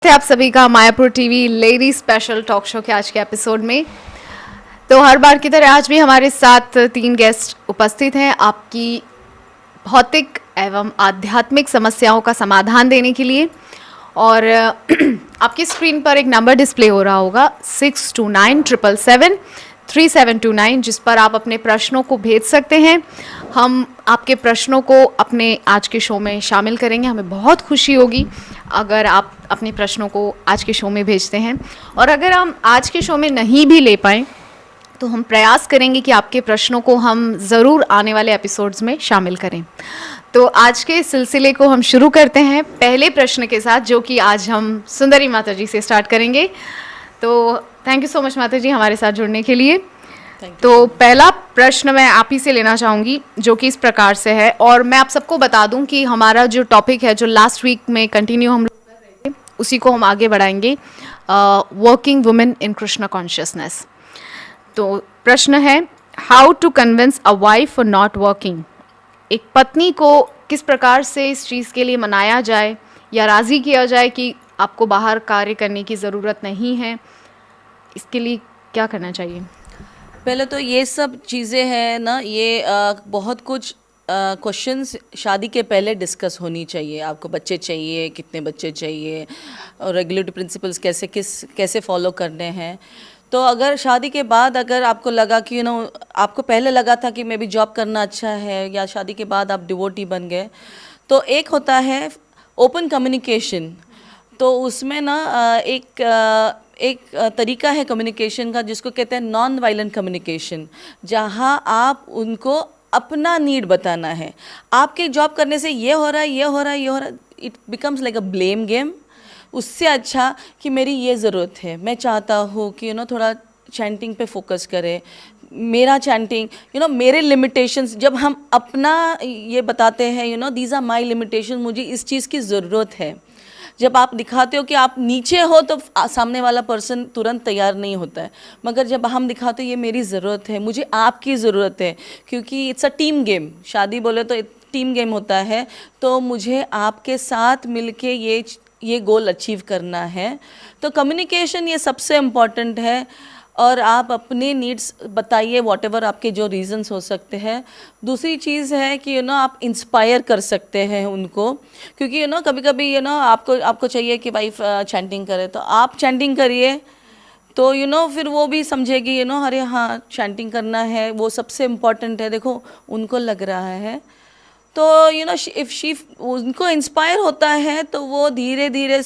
थे आप सभी का Mayapur TV lady special talk show के आज के एपिसोड में। तो हर बार की तरह आज भी हमारे साथ 3 गेस्ट उपस्थित हैं आपकी भौतिक एवं आध्यात्मिक समस्याओं का समाधान देने के लिए। और आपकी स्क्रीन पर एक नंबर डिस्प्ले हो रहा होगा 6297773729, जिस पर आप अपने प्रश्नों को भेज सकते हैं। हम आपके प्रश्नों को अपने आज के शो में शामिल करेंगे। हमें बहुत खुशी होगी अगर आप अपने प्रश्नों को आज के शो में भेजते हैं। और अगर हम आज के शो में नहीं भी ले पाएँ तो हम प्रयास करेंगे कि आपके प्रश्नों को हम ज़रूर आने वाले एपिसोड्स में शामिल करें। तो आज के सिलसिले को हम शुरू करते हैं पहले प्रश्न के साथ, जो कि आज हम सुंदरी माता जी से स्टार्ट करेंगे। तो थैंक यू सो मच माता जी हमारे साथ जुड़ने के लिए। तो पहला प्रश्न मैं आप ही से लेना चाहूँगी, जो कि इस प्रकार से है। और मैं आप सबको बता दूं कि हमारा जो टॉपिक है, जो लास्ट वीक में कंटिन्यू हम लोग कर रहे थे, उसी को हम आगे बढ़ाएंगे, working women in Krishna consciousness. तो प्रश्न है, how to convince a wife for not working. एक पत्नी को किस प्रकार से इस चीज़ के लिए मनाया जाए या राज़ी किया जाए कि आपको बाहर कार्य करने की ज़रूरत नहीं है, इसके लिए क्या करना चाहिए? पहले तो ये सब चीज़ें हैं ना, ये बहुत कुछ क्वेश्चंस शादी के पहले डिस्कस होनी चाहिए। आपको बच्चे चाहिए, कितने बच्चे चाहिए, और रेगुलेटरी प्रिंसिपल्स कैसे फॉलो करने हैं। तो अगर शादी के बाद अगर आपको लगा कि आपको पहले लगा था कि मे बी जॉब करना अच्छा है, या शादी के बाद आप डिवोटी बन गए, तो एक होता है ओपन कम्युनिकेशन। तो उसमें ना एक तरीका है कम्युनिकेशन का, जिसको कहते हैं नॉन वायलेंट कम्युनिकेशन, जहाँ आप उनको अपना नीड बताना है। आपके जॉब करने से ये हो रहा है, ये हो रहा है, ये हो रहा है, it becomes like a blame game. उससे अच्छा कि मेरी ये ज़रूरत है, मैं चाहता हूँ कि थोड़ा चैंटिंग पे फोकस करें, मेरा चैंटिंग मेरे लिमिटेशंस। जब हम अपना ये बताते हैं दीज आर माई लिमिटेशन, मुझे इस चीज़ की ज़रूरत है। जब आप दिखाते हो कि आप नीचे हो तो सामने वाला पर्सन तुरंत तैयार नहीं होता है, मगर जब हम दिखाते हो ये मेरी ज़रूरत है, मुझे आपकी ज़रूरत है, क्योंकि इट्स अ टीम गेम। शादी बोले तो टीम गेम होता है, तो मुझे आपके साथ मिलके ये गोल अचीव करना है। तो कम्युनिकेशन ये सबसे इम्पॉर्टेंट है। और आप अपने नीड्स बताइए, वॉटेवर आपके जो रीजंस हो सकते हैं। दूसरी चीज़ है कि आप इंस्पायर कर सकते हैं उनको, क्योंकि कभी कभी आपको चाहिए कि वाइफ चैंटिंग करे, तो आप चैंटिंग करिए, तो फिर वो भी समझेगी अरे हाँ चैंटिंग करना है, वो सबसे इम्पॉर्टेंट है। देखो उनको लग रहा है, तो इफ़ शी उनको इंस्पायर होता है तो वो धीरे धीरे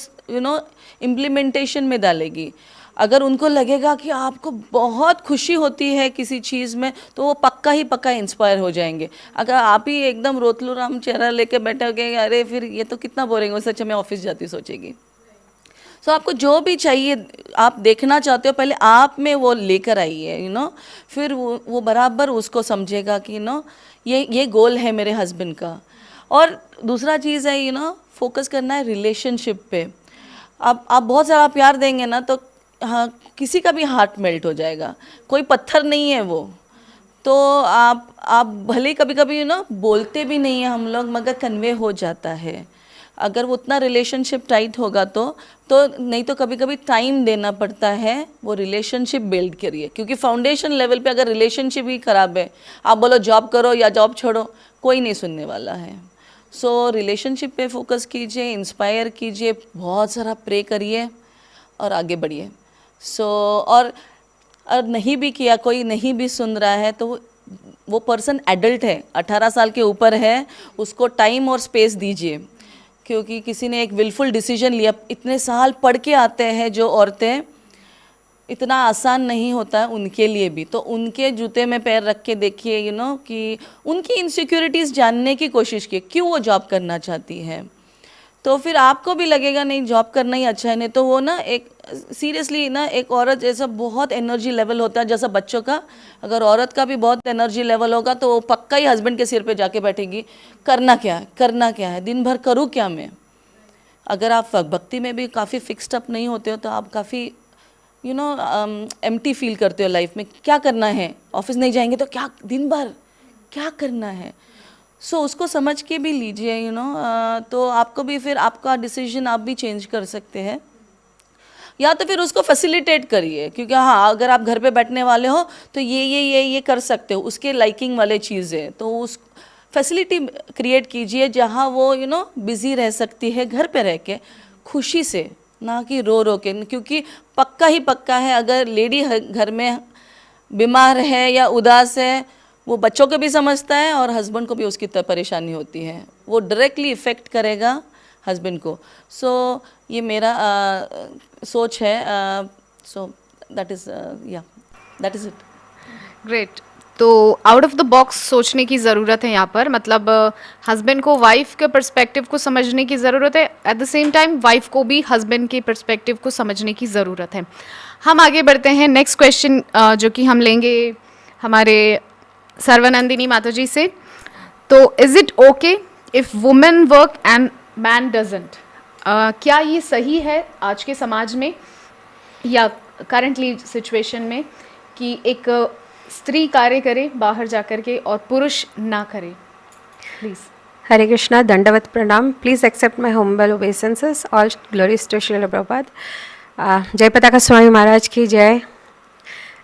इम्प्लीमेंटेशन में डालेगी। अगर उनको लगेगा कि आपको बहुत खुशी होती है किसी चीज़ में, तो वो पक्का ही पक्का इंस्पायर हो जाएंगे। अगर आप ही एकदम रोतलू राम चेहरा लेके बैठोगे, अरे फिर ये तो कितना बोरेंगे, उससे अच्छा मैं ऑफिस जाती सोचेगी। सो आपको जो भी चाहिए, आप देखना चाहते हो, पहले आप में वो लेकर आइए फिर वो बराबर उसको समझेगा कि ये गोल है मेरे हस्बैंड का। और दूसरा चीज़ है फोकस करना है रिलेशनशिप पे। आप बहुत सारा प्यार देंगे ना, तो हाँ किसी का भी हार्ट मेल्ट हो जाएगा, कोई पत्थर नहीं है वो। तो आप भले कभी कभी बोलते भी नहीं है हम लोग, मगर कन्वे हो जाता है। अगर वो उतना रिलेशनशिप टाइट होगा तो नहीं तो कभी कभी टाइम देना पड़ता है, वो रिलेशनशिप बिल्ड करिए। क्योंकि फाउंडेशन लेवल पे अगर रिलेशनशिप ही ख़राब है, आप बोलो जॉब करो या जॉब छोड़ो, कोई नहीं सुनने वाला है। सो रिलेशनशिप पे फोकस कीजिए, इंस्पायर कीजिए, बहुत सारा प्रे करिए और आगे बढ़िए। और नहीं भी किया, कोई नहीं भी सुन रहा है, तो वो पर्सन एडल्ट है, 18 साल के ऊपर है, उसको टाइम और स्पेस दीजिए। क्योंकि किसी ने एक विलफुल डिसीजन लिया, इतने साल पढ़ के आते हैं जो औरतें, इतना आसान नहीं होता है उनके लिए भी। तो उनके जूते में पैर रख के देखिए कि उनकी इनसिक्योरिटीज़ जानने की कोशिश की, क्यों वो जॉब करना चाहती है। तो फिर आपको भी लगेगा नहीं जॉब करना ही अच्छा है। नहीं तो वो एक सीरियसली एक औरत जैसा बहुत एनर्जी लेवल होता है, जैसा बच्चों का, अगर औरत का भी बहुत एनर्जी लेवल होगा तो वो पक्का ही हस्बैंड के सिर पे जाके बैठेगी, करना क्या है, करना क्या है, दिन भर करूँ क्या मैं। अगर आप भक्ति में भी काफ़ी फिक्स्ड अप नहीं होते हो, तो आप काफ़ी एम्प्टी फील करते हो लाइफ में। क्या करना है, ऑफिस नहीं जाएंगे तो क्या, दिन भर क्या करना है। सो उसको समझ के भी लीजिए तो आपको भी फिर आपका डिसीजन आप भी चेंज कर सकते हैं। या तो फिर उसको फैसिलिटेट करिए, क्योंकि हाँ अगर आप घर पे बैठने वाले हो तो ये कर सकते हो, उसके लाइकिंग वाले चीज़ें, तो उस फैसिलिटी क्रिएट कीजिए जहाँ वो बिज़ी रह सकती है घर पे रह के खुशी से, ना कि रो रो के। क्योंकि पक्का ही पक्का है, अगर लेडी घर में बीमार है या उदास है, वो बच्चों को भी समझता है और हस्बैंड को भी उसकी परेशानी होती है, वो डायरेक्टली इफ़ेक्ट करेगा हस्बैंड को। सो ये मेरा सोच है। So that is it. Great. तो आउट ऑफ द बॉक्स सोचने की ज़रूरत है यहाँ पर, मतलब हस्बैंड को वाइफ के पर्सपेक्टिव को समझने की ज़रूरत है, at the same time wife को भी हस्बैंड के पर्सपेक्टिव को समझने की ज़रूरत है। हम आगे बढ़ते हैं नेक्स्ट क्वेश्चन जो कि हम लेंगे हमारे सर्वनंदिनी माता जी से। तो is it okay if women work and man doesn't? क्या ये सही है आज के समाज में या करंटली सिचुएशन में कि एक स्त्री कार्य करे बाहर जाकर के और पुरुष ना करे? प्लीज। हरे कृष्णा, दंडवत प्रणाम। Please accept my humble obeisances. All glories to Srila Prabhupada. Jaya Pataka Swami Maharaj की जय।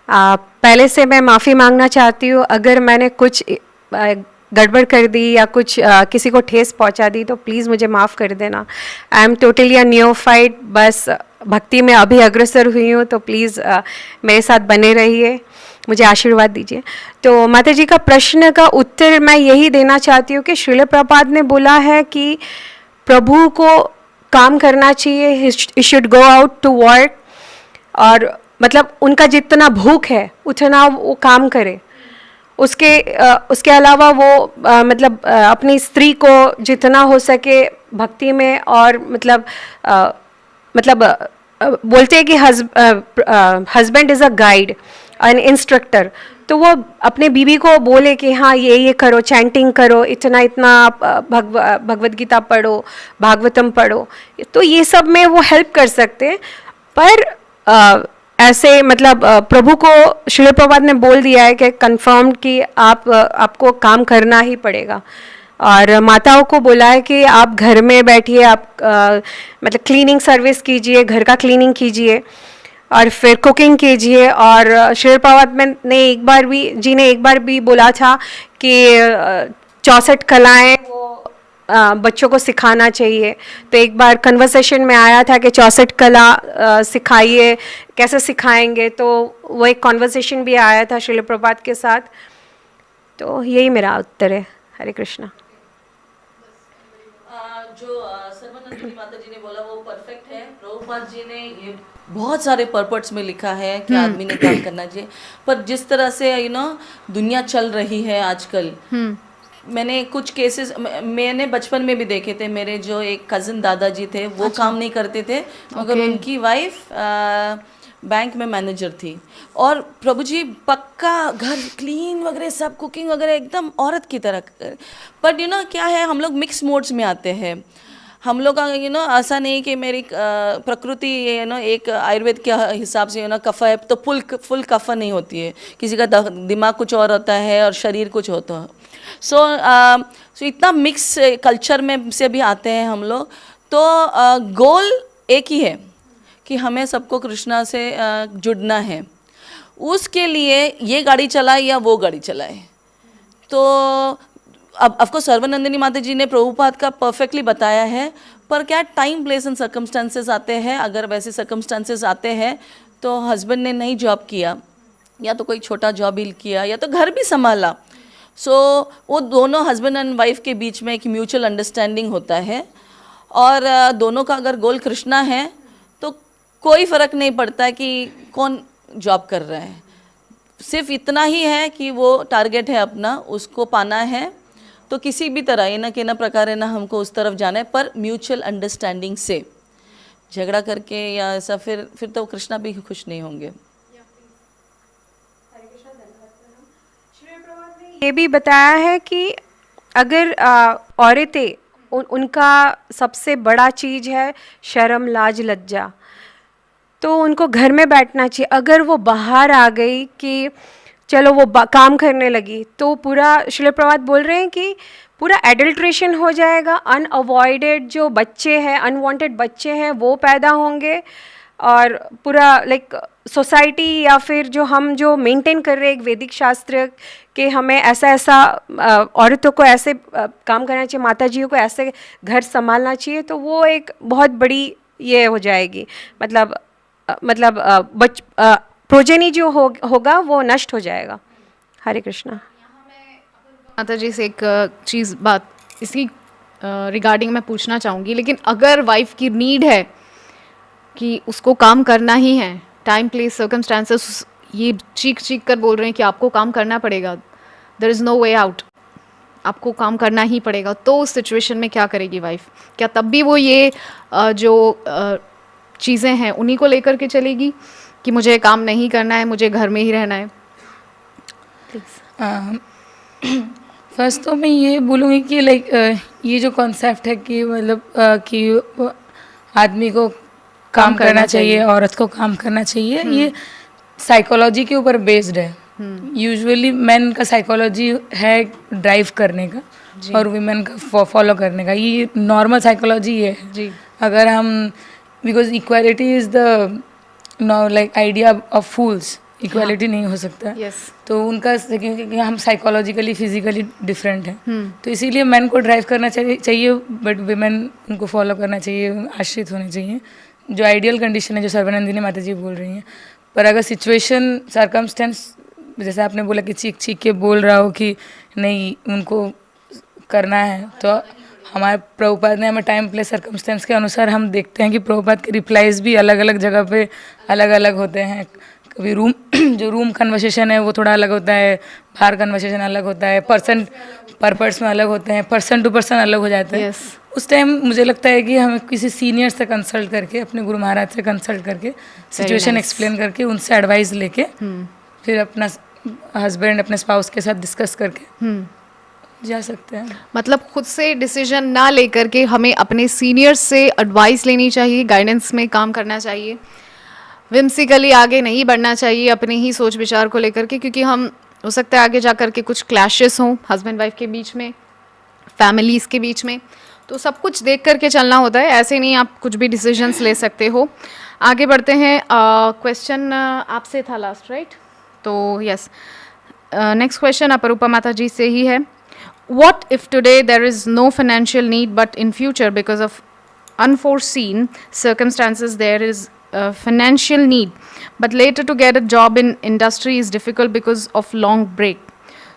पहले से मैं माफ़ी मांगना चाहती हूँ अगर मैंने कुछ गड़बड़ कर दी या कुछ किसी को ठेस पहुँचा दी, तो प्लीज़ मुझे माफ़ कर देना। आई एम टोटली अ न्योफाइट, बस भक्ति में अभी अग्रसर हुई हूँ, तो प्लीज़ मेरे साथ बने रहिए, मुझे आशीर्वाद दीजिए। तो माता जी का प्रश्न का उत्तर मैं यही देना चाहती हूँ कि श्रील प्रभुपाद ने बोला है कि प्रभु को काम करना चाहिए, he should go out to work, और मतलब उनका जितना भूख है उतना वो काम करे। उसके अलावा वो मतलब अपनी स्त्री को जितना हो सके भक्ति में, और मतलब बोलते हैं कि husband is a guide, N instructor, तो वो अपने बीवी को बोले कि हाँ ये करो, चैंटिंग करो, इतना आप भगवद गीता पढ़ो, भागवतम पढ़ो, तो ये सब में वो हेल्प कर सकते हैं। पर ऐसे मतलब प्रभु को श्रील प्रभुपाद ने बोल दिया है कि कंफर्म कि आपको काम करना ही पड़ेगा, और माताओं को बोला है कि आप घर में बैठिए, आप मतलब क्लीनिंग सर्विस कीजिए, घर का क्लीनिंग कीजिए और फिर कुकिंग कीजिए। और श्रील प्रभुपाद ने एक बार भी बोला था कि 64 कलाएं वो बच्चों को सिखाना चाहिए। तो एक बार कन्वर्सेशन में आया था कि 64 कला सिखाइए, कैसे सिखाएंगे, तो वो एक कन्वर्सेशन भी आया था श्रील प्रभुपाद के साथ। तो यही मेरा उत्तर है। हरे कृष्णा। जो सर्वनंदिनी माता जी ने बोला वो परफेक्ट है। प्रभुपाद जी ने ये बहुत सारे पर्पट्स में लिखा है कि आदमी ने काम करना चाहिए, पर जिस तरह से दुनिया चल रही है आजकल, मैंने कुछ केसेस मैंने बचपन में भी देखे थे। मेरे जो एक कज़न दादाजी थे वो काम नहीं करते थे, मगर उनकी वाइफ बैंक में मैनेजर थी, और प्रभु जी पक्का घर क्लीन वगैरह सब कुकिंग वगैरह एकदम औरत की तरह। बट क्या है, हम लोग मिक्स मोड्स में आते हैं। हम लोग का ऐसा नहीं कि मेरी प्रकृति एक आयुर्वेद के हिसाब से कफा है तो फुल कफा नहीं होती है, किसी का दिमाग कुछ और होता है और शरीर कुछ होता है। सो इतना मिक्स कल्चर में से भी आते हैं हम लोग। तो गोल एक ही है कि हमें सबको कृष्णा से जुड़ना है। उसके लिए ये गाड़ी चलाए या वो गाड़ी चलाए, तो अब ऑफकोर्स सर्वनंदिनी माता जी ने प्रभुपाद का परफेक्टली बताया है, पर क्या टाइम प्लेस एंड सर्कमस्टांसेस आते हैं। अगर वैसे सर्कमस्टांसेस आते हैं तो हस्बैंड ने नहीं जॉब किया या तो कोई छोटा जॉब ही किया या तो घर भी संभाला, सो वो दोनों हस्बैंड एंड वाइफ के बीच में एक म्यूचुअल अंडरस्टैंडिंग होता है, और दोनों का अगर गोल कृष्णा है तो कोई फ़र्क नहीं पड़ता कि कौन जॉब कर रहा है। सिर्फ इतना ही है कि वो टारगेट है अपना, उसको पाना है। तो किसी भी तरह ये ना कि ना प्रकार है ना हमको उस तरफ जाना है, पर म्यूचुअल अंडरस्टैंडिंग से। झगड़ा करके या ऐसा फिर तो कृष्णा भी खुश नहीं होंगे। ये भी बताया है कि अगर औरतें उनका सबसे बड़ा चीज़ है शर्म, लाज, लज्जा, तो उनको घर में बैठना चाहिए। अगर वो बाहर आ गई कि चलो वो काम करने लगी, तो पूरा श्रील प्रभुपाद बोल रहे हैं कि पूरा एडल्ट्रेशन हो जाएगा। अनअवॉइडेड जो बच्चे हैं, अनवांटेड बच्चे हैं वो पैदा होंगे, और पूरा लाइक सोसाइटी या फिर जो मेंटेन कर रहे हैं एक वैदिक शास्त्र कि हमें ऐसा औरतों को ऐसे काम करना चाहिए, माताजियों को ऐसे घर संभालना चाहिए, तो वो एक बहुत बड़ी ये हो जाएगी, प्रोजेनी जो होगा वो नष्ट हो जाएगा। हरे कृष्णा। माता जी से एक बात इसी रिगार्डिंग मैं पूछना चाहूँगी, लेकिन अगर वाइफ की नीड है कि उसको काम करना ही है, टाइम प्लेस सर्कमस्टांसेस ये चीख कर बोल रहे हैं कि आपको काम करना पड़ेगा, there is no way out, आपको काम करना ही पड़ेगा, तो उस सिचुएशन में क्या करेगी वाइफ? क्या तब भी वो ये जो चीज़ें हैं उन्हीं को लेकर के चलेगी कि मुझे काम नहीं करना है, मुझे घर में ही रहना है? फर्स्ट तो मैं ये बोलूँगी कि लाइक ये जो कॉन्सेप्ट है कि मतलब कि आदमी को काम करना चाहिए, औरत को काम करना चाहिए, ये साइकोलॉजी के ऊपर बेस्ड है। यूजुअली मेन का साइकोलॉजी है ड्राइव करने का और वीमेन का फॉलो करने का, ये नॉर्मल साइकोलॉजी ये है जी। अगर हम because equality is the like idea of fools, equality नहीं हो सकता। यस। तो उनका क्योंकि हम साइकोलॉजिकली फिजिकली डिफरेंट हैं, तो इसीलिए मैन को ड्राइव करना चाहिए बट विमेन उनको फॉलो करना चाहिए, आश्रित होने चाहिए, जो आइडियल कंडीशन है जो सर्वनंदिनी माता जी बोल रही हैं। पर अगर सिचुएशन सर्कमस्टेंस जैसे आपने बोला कि चीख के बोल रहा हो कि नहीं उनको करना है, तो हमारे प्रभुपाद ने हमें टाइम प्लेस सर्कमस्टेंस के अनुसार हम देखते हैं कि प्रभुपाद के रिप्लाईज भी अलग अलग जगह पे अलग अलग होते हैं। कभी जो रूम कन्वर्सेशन है वो थोड़ा अलग होता है, बाहर कन्वर्सेशन अलग होता है, पर्सन पर पर्सन अलग होते हैं, पर्सन टू पर्सन अलग हो जाते हैं। उस टाइम मुझे लगता है कि हमें किसी सीनियर से कंसल्ट करके, अपने गुरु महाराज से कंसल्ट करके, सिचुएशन एक्सप्लेन करके, उनसे एडवाइस लेके फिर अपना हस्बैंड अपने स्पाउस के साथ डिस्कस करके जा सकते हैं। मतलब खुद से डिसीजन ना लेकर के हमें अपने सीनियर से एडवाइस लेनी चाहिए, गाइडेंस में काम करना चाहिए, विम्सिकली आगे नहीं बढ़ना चाहिए अपने ही सोच विचार को लेकर के, क्योंकि हम हो सकता है आगे जा कर के कुछ क्लैशेस हों हस्बैंड वाइफ के बीच में, फैमिलीज़ के बीच में, तो सब कुछ देख करके चलना होता है, ऐसे नहीं आप कुछ भी डिसीजंस ले सकते हो। आगे बढ़ते हैं। क्वेश्चन आपसे था लास्ट, राइट? तो यस, नेक्स्ट क्वेश्चन अपरूपा माता जी से ही है। What if today there is no financial need, but in future because of unforeseen circumstances there is a financial need, but later to get a job in industry is difficult because of long break.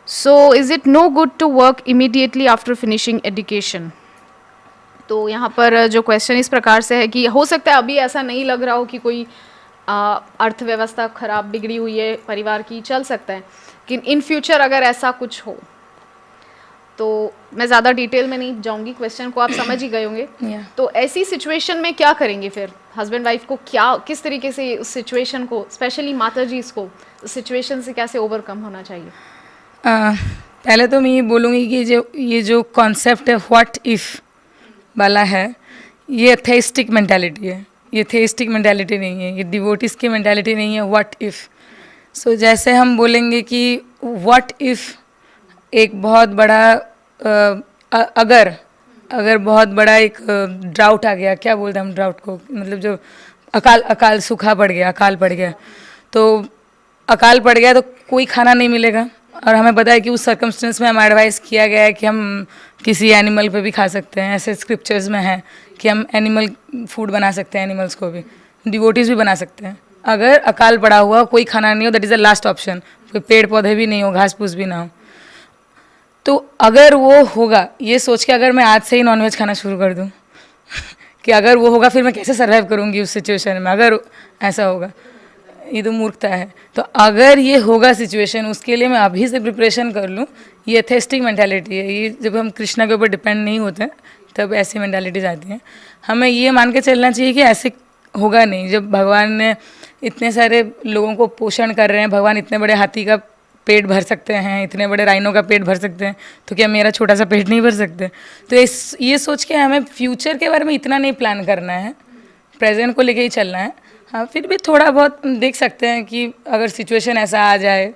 So is it no good to work immediately after finishing education? तो यहाँ पर जो question इस प्रकार से है कि हो सकता है अभी ऐसा नहीं लग रहा हो कि कोई अर्थव्यवस्था खराब बिगड़ी हुई है परिवार की, चल सकता है, लेकिन इन फ्यूचर अगर ऐसा कुछ हो, तो मैं ज़्यादा डिटेल में नहीं जाऊंगी, क्वेश्चन को आप समझ ही गए होंगे। तो ऐसी सिचुएशन में क्या करेंगे फिर हस्बैंड वाइफ को, किस तरीके से उस सिचुएशन को, स्पेशली माता जी इसको उस सिचुएशन से कैसे ओवरकम होना चाहिए? पहले तो मैं ये बोलूँगी कि ये जो कॉन्सेप्ट है व्हाट इफ़ वाला है, ये एथेइस्टिक मेंटालिटी है, ये थेइस्टिक मेंटालिटी नहीं है, ये डिवोटिस की मेंटालिटी नहीं है। व्हाट इफ़, सो जैसे हम बोलेंगे कि व्हाट इफ़ एक बहुत बड़ा अगर बहुत बड़ा एक ड्राउट आ गया, क्या बोलते हैं हम ड्राउट को, मतलब जो अकाल सूखा पड़ गया, अकाल पड़ गया, तो अकाल पड़ गया तो कोई खाना नहीं मिलेगा, और हमें पता है कि उस सर्कमस्टेंस में हम एडवाइस किया गया है कि हम किसी एनिमल पे भी खा सकते हैं, ऐसे स्क्रिप्चर्स में है कि हम एनिमल फूड बना सकते हैं, एनिमल्स को भी, डिवोटीज भी बना सकते हैं। अगर अकाल पड़ा हुआ कोई खाना नहीं हो, that is the last option, कोई पेड़ पौधे भी नहीं हो, घास फूस भी ना हो, तो अगर वो होगा, ये सोच के अगर मैं आज से ही नॉनवेज खाना शुरू कर दूं कि अगर वो होगा फिर मैं कैसे सर्वाइव करूंगी उस सिचुएशन में, अगर ऐसा होगा, ये तो मूर्खता है। तो अगर ये होगा सिचुएशन, उसके लिए मैं अभी से प्रिपरेशन कर लूँ, ये एथेइस्टिक मेंटालिटी है। ये जब हम कृष्णा के ऊपर डिपेंड नहीं होते तब ऐसी मेंटालिटीज आती हैं। हमें ये मान के चलना चाहिए कि ऐसे होगा नहीं। जब भगवान ने इतने सारे लोगों को पोषण कर रहे हैं, भगवान इतने बड़े हाथी का पेट भर सकते हैं, इतने बड़े राइनो का पेट भर सकते हैं, तो क्या मेरा छोटा सा पेट नहीं भर सकते? तो ये सोच के हमें फ्यूचर के बारे में इतना नहीं प्लान करना है, प्रेजेंट को लेके ही चलना है। हाँ, फिर भी थोड़ा बहुत देख सकते हैं कि अगर सिचुएशन ऐसा आ जाए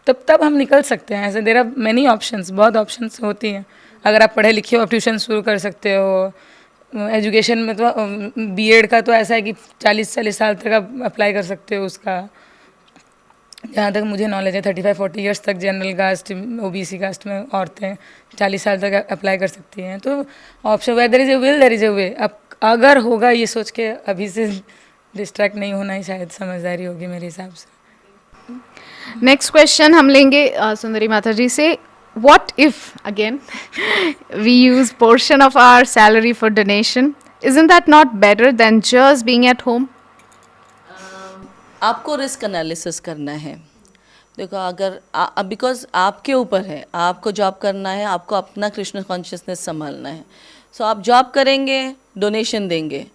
तब हम निकल सकते हैं। ऐसे देर आर मेनी ऑप्शंस, बहुत ऑप्शंस होती हैं। अगर आप पढ़े लिखे हो, आप ट्यूशन शुरू कर सकते हो, एजुकेशन में तो बीएड का तो ऐसा है कि 40-40 साल तक आप अप्लाई कर सकते हो उसका। जहाँ तक मुझे नॉलेज है 35-40 ईयर्स तक जनरल कास्ट ओबीसी कास्ट में औरतें 40 साल तक अप्लाई कर सकती हैं। तो option where there is a will there is a way. अब अगर होगा ये सोच के अभी से डिस्ट्रैक्ट नहीं होना ही शायद समझदारी होगी मेरे हिसाब से। नेक्स्ट क्वेश्चन हम लेंगे सुंदरी माता जी से। What if again we use portion of our salary for donation, isn't that not better than just being at home? आपको रिस्क एनालिसिस करना है। देखो अगर बिकॉज आपके ऊपर है, आपको जॉब करना है, आपको अपना कृष्ण कॉन्शियसनेस संभालना है। सो आप जॉब करेंगे, डोनेशन देंगे,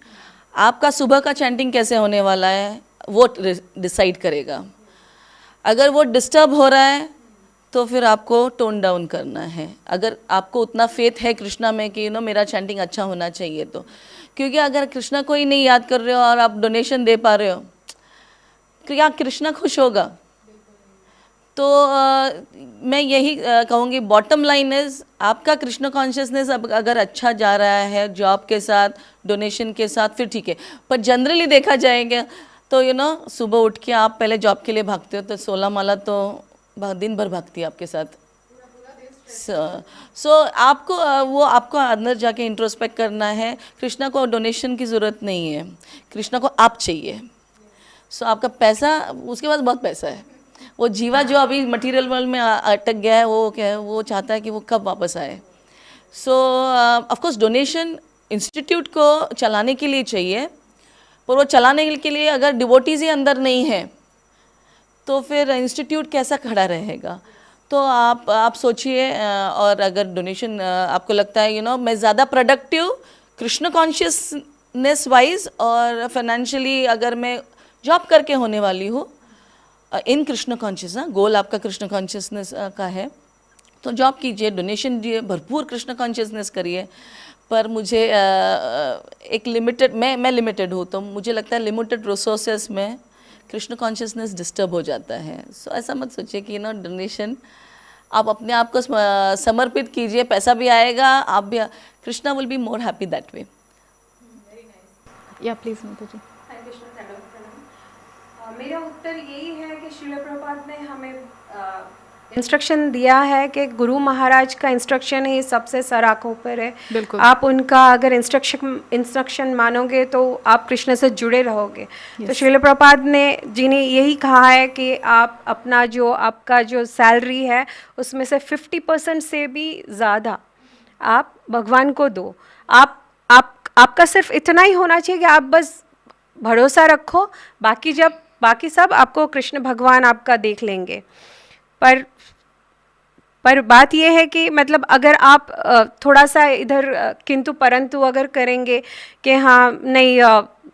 आपका सुबह का चैंटिंग कैसे होने वाला है वो डिसाइड करेगा। अगर वो डिस्टर्ब हो रहा है तो फिर आपको टोन डाउन करना है। अगर आपको उतना फेथ है कृष्णा में कि मेरा चैंटिंग अच्छा होना चाहिए तो, क्योंकि अगर कृष्णा को ही नहीं याद कर रहे हो और आप डोनेशन दे पा रहे हो, क्या कृष्णा खुश होगा? तो मैं यही कहूँगी, बॉटम लाइन इज़ आपका कृष्ण कॉन्शियसनेस अब अगर अच्छा जा रहा है जॉब के साथ, डोनेशन के साथ, फिर ठीक है। पर जनरली देखा जाएगा तो सुबह उठ के आप पहले जॉब के लिए भागते हो तो 16 माला तो दिन भर भागती है आपके साथ। सो आपको वो आपको अंदर जाके इंट्रोस्पेक्ट करना है। कृष्णा को डोनेशन की ज़रूरत नहीं है, कृष्णा को आप चाहिए। सो आपका पैसा, उसके पास बहुत पैसा है। वो जीवा जो अभी मटेरियल वर्ल्ड में अटक गया है, वो क्या है, वो चाहता है कि वो कब वापस आए। सो ऑफकोर्स डोनेशन इंस्टीट्यूट को चलाने के लिए चाहिए, पर वो चलाने के लिए अगर डिवोटीज़ ही अंदर नहीं है तो फिर इंस्टीट्यूट कैसा खड़ा रहेगा? तो आप सोचिए। और अगर डोनेशन आपको लगता है मैं ज़्यादा प्रोडक्टिव कृष्ण कॉन्शियसनेस वाइज और फाइनेंशियली अगर मैं जॉब करके होने वाली हूँ इन कृष्ण कॉन्शियस, गोल आपका कृष्ण कॉन्शियसनेस का है, तो जॉब कीजिए, डोनेशन दिए, भरपूर कृष्ण कॉन्शियसनेस करिए। पर मुझे एक लिमिटेड, मैं लिमिटेड हूँ, तो मुझे लगता है लिमिटेड रिसोर्सेस में कृष्ण कॉन्शियसनेस डिस्टर्ब हो जाता है। सो ऐसा मत सोचिए कि डोनेशन आप अपने आप को समर्पित कीजिए, पैसा भी आएगा, आप भी, Krishna will be more happy that way. या प्लीज माता जी। मेरा उत्तर यही है कि श्रील प्रभुपाद ने हमें इंस्ट्रक्शन दिया है कि गुरु महाराज का इंस्ट्रक्शन ही सबसे सर आँखों पर है। बिल्कुल। आप उनका अगर इंस्ट्रक्शन मानोगे तो आप कृष्ण से जुड़े रहोगे। तो श्रील प्रभुपाद जी ने यही कहा है कि आप अपना जो आपका जो सैलरी है उसमें से 50% से भी ज़्यादा आप भगवान को दो। आपका सिर्फ इतना ही होना चाहिए कि आप बस भरोसा रखो, बाकी सब आपको कृष्ण भगवान आपका देख लेंगे। पर बात यह है कि मतलब अगर आप थोड़ा सा इधर किंतु परंतु अगर करेंगे कि हाँ नहीं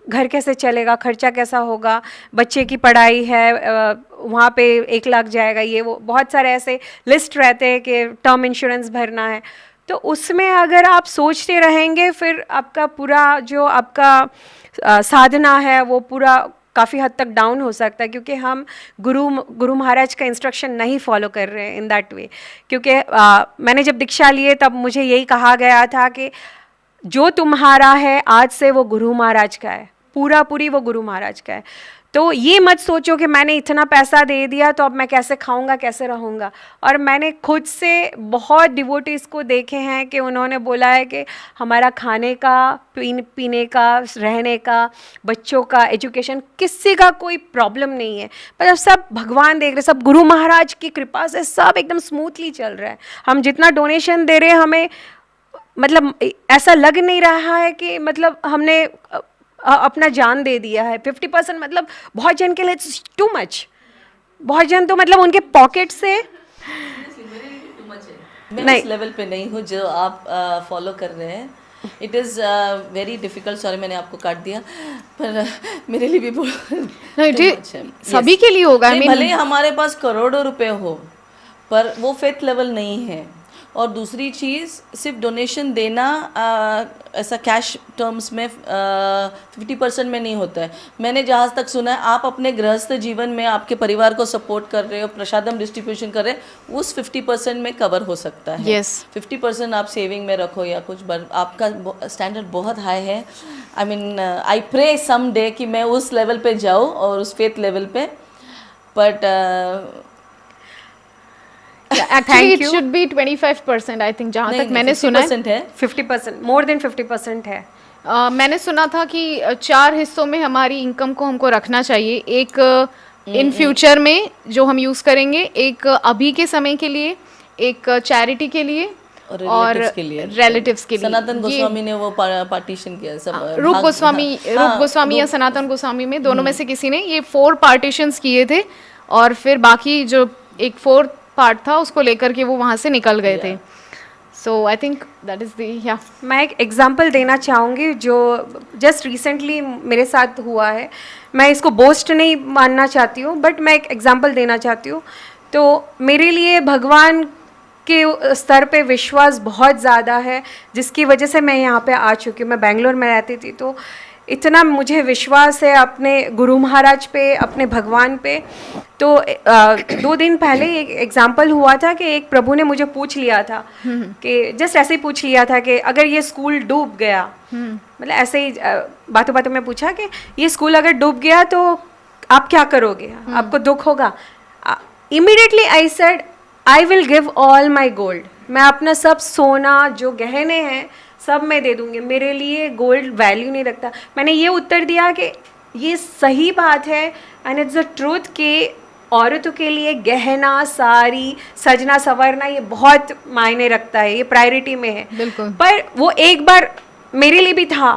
घर कैसे चलेगा, खर्चा कैसा होगा, बच्चे की पढ़ाई है वहाँ पे 1 लाख जाएगा, ये वो बहुत सारे ऐसे लिस्ट रहते हैं कि टर्म इंश्योरेंस भरना है, तो उसमें अगर आप सोचते रहेंगे फिर आपका पूरा जो आपका साधना है वो पूरा काफ़ी हद तक डाउन हो सकता है, क्योंकि हम गुरु महाराज का इंस्ट्रक्शन नहीं फॉलो कर रहे हैं इन दैट वे। क्योंकि मैंने जब दीक्षा लिए तब मुझे यही कहा गया था कि जो तुम्हारा है आज से वो गुरु महाराज का है, पूरी वो गुरु महाराज का है। तो ये मत सोचो कि मैंने इतना पैसा दे दिया तो अब मैं कैसे खाऊंगा, कैसे रहूँगा। और मैंने खुद से बहुत डिवोटीज़ को देखे हैं कि उन्होंने बोला है कि हमारा खाने का, पीने का, रहने का, बच्चों का एजुकेशन, किसी का कोई प्रॉब्लम नहीं है, पर सब भगवान देख रहे, सब गुरु महाराज की कृपा से सब एकदम स्मूथली चल रहा है। हम जितना डोनेशन दे रहे हैं हमें मतलब ऐसा लग नहीं रहा है कि मतलब हमने अपना जान दे दिया है। 50% मतलब बहुत जन के लिए टू मच। बहुत जन तो मतलब उनके पॉकेट से मैं इस लेवल पे नहीं हूँ जो आप फॉलो कर रहे हैं। It is very difficult, sorry मैंने आपको काट दिया, पर मेरे लिए भी बहुत सभी के लिए होगा। भले ही हमारे पास करोड़ों रुपए हो पर वो फेथ लेवल नहीं है। और दूसरी चीज़ सिर्फ डोनेशन देना ऐसा कैश टर्म्स में 50% में नहीं होता है। मैंने जहाँ तक सुना है, आप अपने गृहस्थ जीवन में आपके परिवार को सपोर्ट कर रहे हो, प्रसादम डिस्ट्रीब्यूशन कर रहे हो, उस 50% में कवर हो सकता है। Yes. 50% आप सेविंग में रखो या कुछ, आपका स्टैंडर्ड बहुत हाई है। I mean I pray some day कि मैं उस लेवल पे जाऊँ और उस फेथ लेवल पे, but actually it you. Should be 25%, I think, जहाँ नहीं, तक मैंने सुना है। 50% है। 50%, मोर देन 50% है। मैंने सुना था कि 4 हिस्सों में हमारी इनकम को हमको रखना चाहिए। एक इन फ्यूचर में जो हम यूज़ करेंगे, एक अभी के समय के लिए, एक चैरिटी के लिए और और रिलेटिव्स के लिए। सनातन ये गोस्वामी ने वो पार्टीशन किया सब। रूप गोस्वामी या सनातन गोस्वामी में दोनों में से किसी ने ये 4 पार्टीशंस किए थे, और फिर बाकी जो एक 4th पार्ट था उसको लेकर के वो वहाँ से निकल गए थे। So I think that is the, या मैं एक एग्जांपल देना चाहूँगी जो जस्ट रिसेंटली मेरे साथ हुआ है। मैं इसको बोस्ट नहीं मानना चाहती हूँ, बट मैं एक एग्जांपल देना चाहती हूँ। तो मेरे लिए भगवान के स्तर पे विश्वास बहुत ज़्यादा है, जिसकी वजह से मैं यहाँ पे आ चुकी हूँ। मैं बेंगलोर में रहती थी, तो इतना मुझे विश्वास है अपने गुरु महाराज पे, अपने भगवान पे। तो 2 दिन पहले एक एग्जाम्पल हुआ था कि एक प्रभु ने मुझे पूछ लिया था कि जस्ट ऐसे ही पूछ लिया था कि अगर ये स्कूल डूब गया, मतलब ऐसे ही बातों बातों में पूछा कि ये स्कूल अगर डूब गया तो आप क्या करोगे, आपको दुख होगा। Immediately I said I will give all my gold. मैं अपना सब सोना जो गहने हैं सब मैं दे दूंगी, मेरे लिए गोल्ड वैल्यू नहीं रखता। मैंने ये उत्तर दिया कि ये सही बात है, एंड इट्स द ट्रूथ कि औरतों के लिए गहना, साड़ी, सजना संवरना ये बहुत मायने रखता है, ये प्रायोरिटी में है। बिल्कुल। पर वो एक बार मेरे लिए भी था,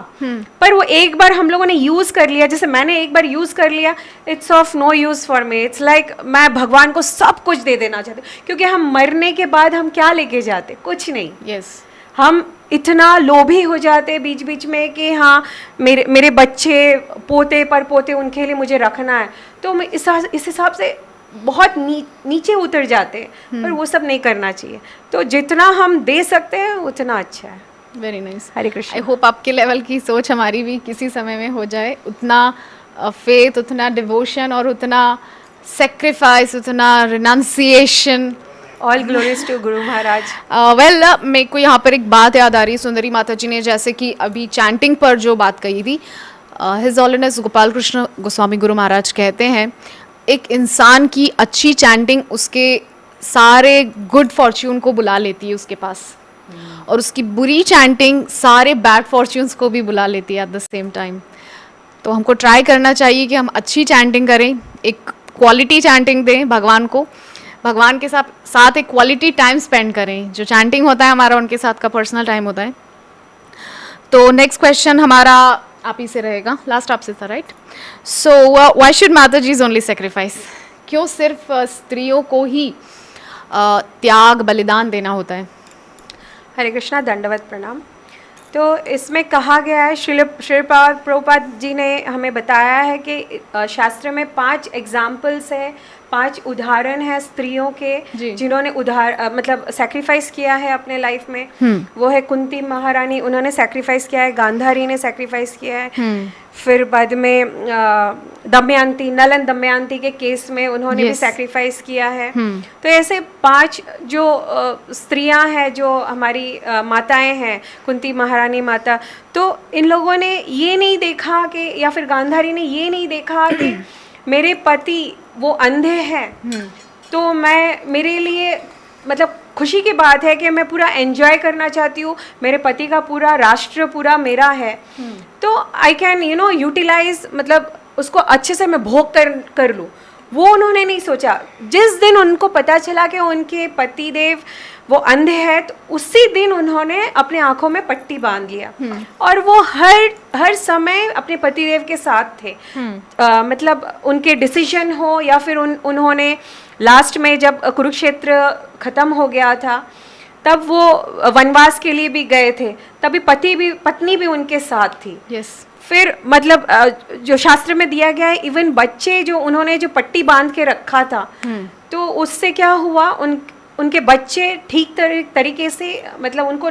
पर वो एक बार हम लोगों ने यूज़ कर लिया, जैसे मैंने एक बार यूज़ कर लिया, it's of no use for me. It's like मैं भगवान को सब कुछ दे देना चाहती हूँ, क्योंकि हम मरने के बाद हम क्या लेके जाते, कुछ नहीं। यस। हम इतना लोभी हो जाते बीच बीच में कि हाँ मेरे बच्चे, पोते पर पोते, उनके लिए मुझे रखना है, तो मैं इस हिसाब से बहुत नीचे उतर जाते हैं। पर वो सब नहीं करना चाहिए। तो जितना हम दे सकते हैं उतना अच्छा है। Very nice. Hare Krishna. I hope आपके लेवल की सोच हमारी भी किसी समय में हो जाए, उतना फेथ, उतना डिवोशन और उतना सेक्रीफाइस, उतना renunciation. All glories to Guru Maharaj. Well, मेरे को यहाँ पर एक बात याद आ रही है, सुंदरी माता जी ने जैसे कि अभी चैंटिंग पर जो बात कही थी, हिज ऑलनेस गोपाल कृष्ण गोस्वामी गुरु महाराज कहते हैं, एक इंसान की अच्छी चैंटिंग उसके सारे गुड फॉर्च्यून को बुला लेती है उसके पास, और उसकी बुरी चैंटिंग सारे बैड फॉर्च्यून्स को भी बुला लेती है एट द सेम टाइम। तो हमको ट्राई करना चाहिए कि हम अच्छी चैंटिंग करें, एक क्वालिटी चैंटिंग दें भगवान को, भगवान के साथ एक क्वालिटी टाइम स्पेंड करें। जो चैंटिंग होता है हमारा, उनके साथ का पर्सनल टाइम होता है। तो नेक्स्ट क्वेश्चन हमारा आप ही से रहेगा, लास्ट आपसे था, राइट? सो व्हाई शुड माता जी ओनली सेक्रीफाइस? क्यों सिर्फ स्त्रियों को ही त्याग, बलिदान देना होता है? हरे कृष्णा, दंडवत प्रणाम। तो इसमें कहा गया है, श्रील प्रभुपाद जी ने हमें बताया है कि शास्त्र में 5 एग्जाम्पल्स है, 5 उदाहरण है स्त्रियों के जिन्होंने मतलब सेक्रीफाइस किया है अपने लाइफ में। वो है कुंती महारानी, उन्होंने सेक्रीफाइस किया है, गांधारी ने सेक्रीफाइस किया है, फिर बाद में दमयंती, नलन दमयंती के केस में उन्होंने भी सेक्रीफाइस किया है। तो ऐसे 5 जो स्त्रियां हैं, जो हमारी माताएं हैं, कुंती महारानी माता, तो इन लोगों ने ये नहीं देखा कि, या फिर गांधारी ने ये नहीं देखा कि मेरे पति वो अंधे हैं, तो मेरे लिए मतलब खुशी की बात है कि मैं पूरा एंजॉय करना चाहती हूँ, मेरे पति का पूरा राष्ट्र पूरा मेरा है, तो आई कैन यूटिलाइज, मतलब उसको अच्छे से मैं भोग कर लूँ। वो उन्होंने नहीं सोचा। जिस दिन उनको पता चला कि उनके पति देव वो अंधे हैं, तो उसी दिन उन्होंने अपने आंखों में पट्टी बांध लिया, और वो हर समय अपने पति देव के साथ थे। मतलब उनके डिसीजन हो, या फिर उन्होंने लास्ट में जब कुरुक्षेत्र खत्म हो गया था, तब वो वनवास के लिए भी गए थे, तभी पत्नी भी उनके साथ थी। फिर मतलब जो शास्त्र में दिया गया है, इवन बच्चे जो उन्होंने जो पट्टी बांध के रखा था, तो उससे क्या हुआ, उनके बच्चे ठीक तरीके से मतलब उनको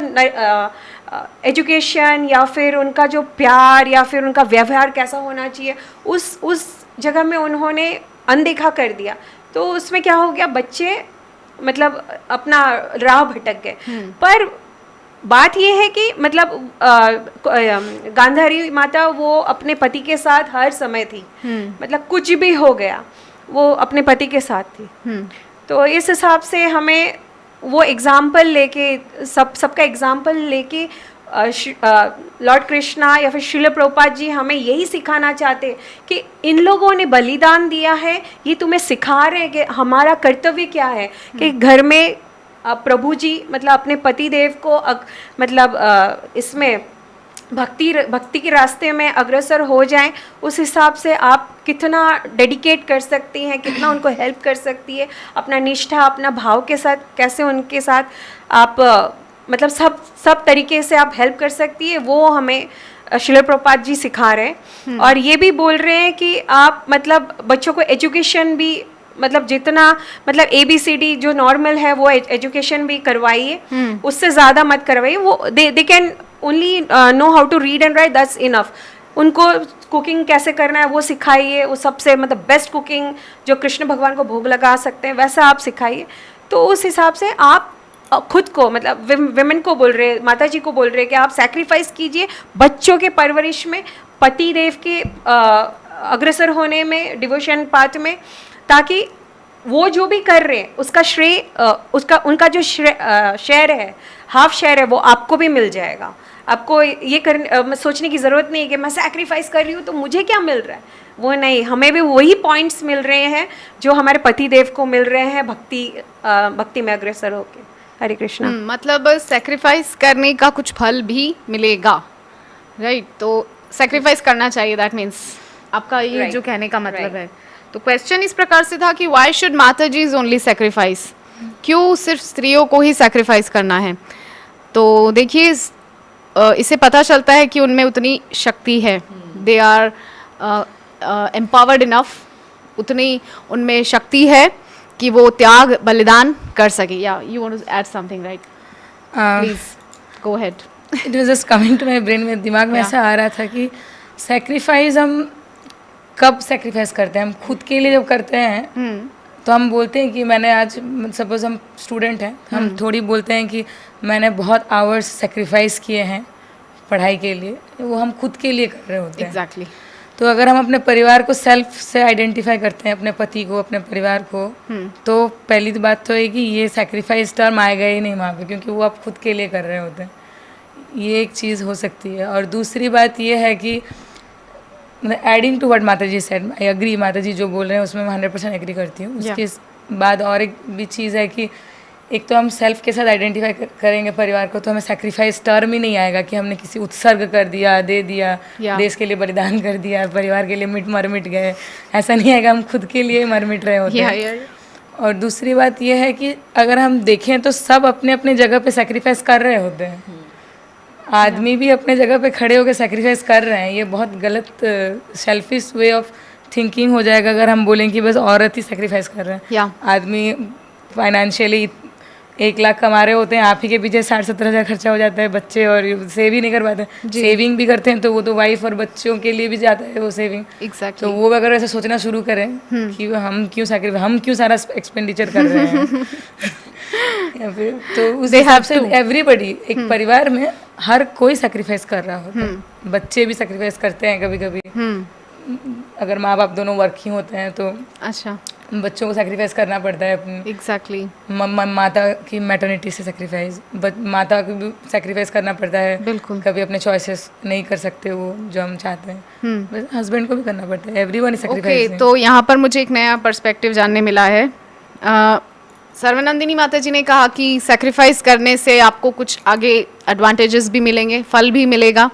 एजुकेशन या फिर उनका जो प्यार या फिर उनका व्यवहार कैसा होना चाहिए उस जगह में उन्होंने अनदेखा कर दिया, तो उसमें क्या हो गया, बच्चे मतलब अपना राह भटक गए। पर बात ये है कि मतलब गांधारी माता वो अपने पति के साथ हर समय थी, मतलब कुछ भी हो गया वो अपने पति के साथ थी। तो इस हिसाब से हमें वो एग्जाम्पल लेके सबका एग्जाम्पल लेके लॉर्ड कृष्णा या फिर श्रील प्रभुपाद जी हमें यही सिखाना चाहते कि इन लोगों ने बलिदान दिया है, ये तुम्हें सिखा रहे हैं कि हमारा कर्तव्य क्या है कि घर में प्रभु जी मतलब अपने पति देव को मतलब इसमें भक्ति के रास्ते में अग्रसर हो जाएं, उस हिसाब से आप कितना डेडिकेट कर सकती हैं, कितना उनको हेल्प कर सकती है, अपना निष्ठा अपना भाव के साथ कैसे उनके साथ आप मतलब सब तरीके से आप हेल्प कर सकती है, वो हमें श्रील प्रभुपाद जी सिखा रहे हैं। और ये भी बोल रहे हैं कि आप मतलब बच्चों को एजुकेशन भी मतलब जितना मतलब ABCD जो नॉर्मल है वो एजुकेशन भी करवाइए, उससे ज़्यादा मत करवाइए। वो they can only know how to read and write, that's enough. उनको कुकिंग कैसे करना है वो सिखाइए, वो सबसे मतलब बेस्ट कुकिंग जो कृष्ण भगवान को भोग लगा सकते हैं वैसा आप सिखाइए। तो उस हिसाब से आप खुद को मतलब विमेन को बोल रहे, माता जी को बोल रहे कि आप सैक्रिफाइस कीजिए बच्चों के परवरिश में, पति देव के अग्रसर होने में, डिवोशन पाथ में, ताकि वो जो भी कर रहे हैं उसका श्रेय उनका जो शेयर है, हाफ शेयर है, वो आपको भी मिल जाएगा। आपको ये सोचने की ज़रूरत नहीं है कि मैं सैक्रिफाइस कर रही हूँ तो मुझे क्या मिल रहा है, वो नहीं, हमें भी वही पॉइंट्स मिल रहे हैं जो हमारे पति देव को मिल रहे हैं भक्ति में अग्रसर होके। हरे कृष्णा। मतलब सैक्रिफाइस करने का कुछ फल भी मिलेगा, राइट? तो सैक्रिफाइस करना चाहिए, दैट मीन्स आपका ये जो कहने का मतलब है। तो क्वेश्चन इस प्रकार से था कि व्हाई शुड माता जी इज ओनली सैक्रिफाइस, क्यों सिर्फ स्त्रियों को ही सैक्रिफाइस करना है? तो देखिए इससे पता चलता है कि उनमें उतनी शक्ति है, दे आर एम्पावर्ड इनफ, उतनी उनमें शक्ति है कि वो त्याग बलिदान कर सके। Yeah you want to add something, right? Please go ahead. It was just coming to my brain, में दिमाग में ऐसा आ रहा था कि सैक्रिफाइस हम कब सैक्रिफाइस करते हैं? हम खुद के लिए जब करते हैं तो हम बोलते हैं कि मैंने आज, सपोज हम स्टूडेंट हैं, हम थोड़ी बोलते हैं कि मैंने बहुत आवर्स सैक्रिफाइस किए हैं पढ़ाई के लिए, वो हम खुद के लिए कर रहे होते हैं। एग्जैक्टली। तो अगर हम अपने परिवार को सेल्फ से आइडेंटिफाई करते हैं, अपने पति को, अपने परिवार को, तो पहली बात तो है कि ये सैक्रिफाइस टर्म आएगा ही नहीं वहाँ पे, क्योंकि वो आप खुद के लिए कर रहे होते हैं। ये एक चीज़ हो सकती है। और दूसरी बात ये है कि एडिंग टू व्हाट माता जी सेड, आई एग्री, माता जी जो बोल रहे हैं उसमें मैं 100% एग्री करती हूँ। उसके बाद और एक भी चीज़ है कि एक तो हम सेल्फ के साथ आइडेंटिफाई करेंगे परिवार को, तो हमें सैक्रिफाइस टर्म ही नहीं आएगा कि हमने किसी उत्सर्ग कर दिया, दे दिया, देश के लिए बलिदान कर दिया, परिवार के लिए मर मिट गए, ऐसा नहीं आएगा। हम खुद के लिए मर मिट रहे होते हैं। और दूसरी बात यह है कि अगर हम देखें तो सब अपने अपने जगह पे सैक्रिफाइस कर रहे होते हैं। आदमी भी अपने जगह पे खड़े होकर सैक्रिफाइस कर रहे हैं। ये बहुत गलत सेल्फिश वे ऑफ थिंकिंग हो जाएगा अगर हम बोलें कि बस औरत ही सैक्रिफाइस कर रहे हैं। आदमी फाइनेंशियली 1 लाख कमा रहे होते हैं, आप ही के पीछे 60-70 हज़ार खर्चा हो जाता है, बच्चे और सेव ही नहीं कर पाते। सेविंग भी करते हैं तो वो तो वाइफ और बच्चों के लिए भी जाता है वो सेविंग। Exactly. तो वो अगर ऐसा सोचना शुरू करें कि हम क्यों सारा एक्सपेंडिचर कर रहे हैं या फिर, तो उस हिसाब से एवरीबडी, एक परिवार में हर कोई सैक्रिफाइस कर रहा होता है। बच्चे भी सैक्रिफाइस करते हैं कभी कभी, अगर माँ बाप दोनों वर्किंग होते हैं तो अच्छा बच्चों को सैक्रिफाइस करना पड़ता है अपनी। एग्जैक्टली। माता की मैटर्निटी से सैक्रिफाइस, माता को भी सैक्रिफाइस करना पड़ता है। बिल्कुल। कभी अपने चॉइसेस नहीं कर सकते वो जो हम चाहते हैं, हस्बैंड को भी करना पड़ता है। Everyone is sacrificing. तो यहाँ पर मुझे एक नया पर्सपेक्टिव जानने मिला है। सर्वनंदिनी माता जी ने कहा कि सैक्रिफाइस करने से आपको कुछ आगे एडवांटेजेस भी मिलेंगे, फल भी मिलेगा।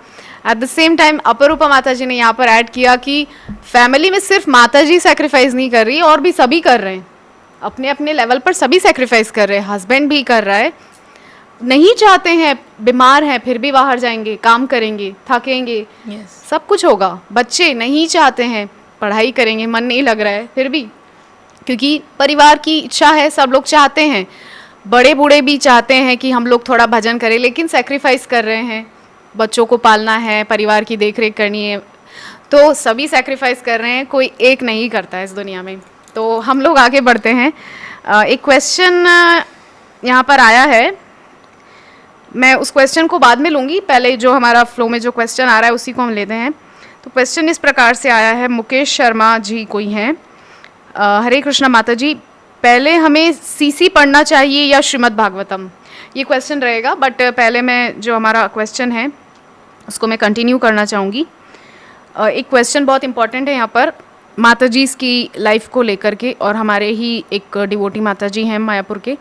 एट द सेम टाइम अपरूपा माता जी ने यहाँ पर ऐड किया कि फैमिली में सिर्फ माता जी सैक्रिफाइस नहीं कर रही, और भी सभी कर रहे हैं, अपने अपने लेवल पर सभी सैक्रिफाइस कर रहे हैं। हस्बैंड भी कर रहा है, नहीं चाहते हैं, बीमार हैं फिर भी बाहर जाएंगे, काम करेंगे, थकेंगे, सब कुछ होगा। बच्चे नहीं चाहते हैं, पढ़ाई करेंगे, मन नहीं लग रहा है फिर भी, क्योंकि परिवार की इच्छा है, सब लोग चाहते हैं। बड़े बूढ़े भी चाहते हैं कि हम लोग थोड़ा भजन करें, लेकिन सेक्रीफाइस कर रहे हैं, बच्चों को पालना है, परिवार की देखरेख करनी है, तो सभी सेक्रीफाइस कर रहे हैं, कोई एक नहीं करता है इस दुनिया में। तो हम लोग आगे बढ़ते हैं। एक क्वेश्चन यहाँ पर आया है, मैं उस क्वेश्चन को बाद में लूँगी, पहले जो हमारा फ्लो में जो क्वेश्चन आ रहा है उसी को हम लेते हैं। तो क्वेश्चन इस प्रकार से आया है, मुकेश शर्मा जी कोई हैं। हरे कृष्णा माता जी, पहले हमें सीसी पढ़ना चाहिए या श्रीमद् भागवतम, ये क्वेश्चन रहेगा, बट पहले मैं जो हमारा क्वेश्चन है उसको मैं कंटिन्यू करना चाहूँगी। एक क्वेश्चन बहुत इंपॉर्टेंट है यहाँ पर माता जी की लाइफ को लेकर के, और हमारे ही एक डिवोटी माता जी हैं मायापुर के।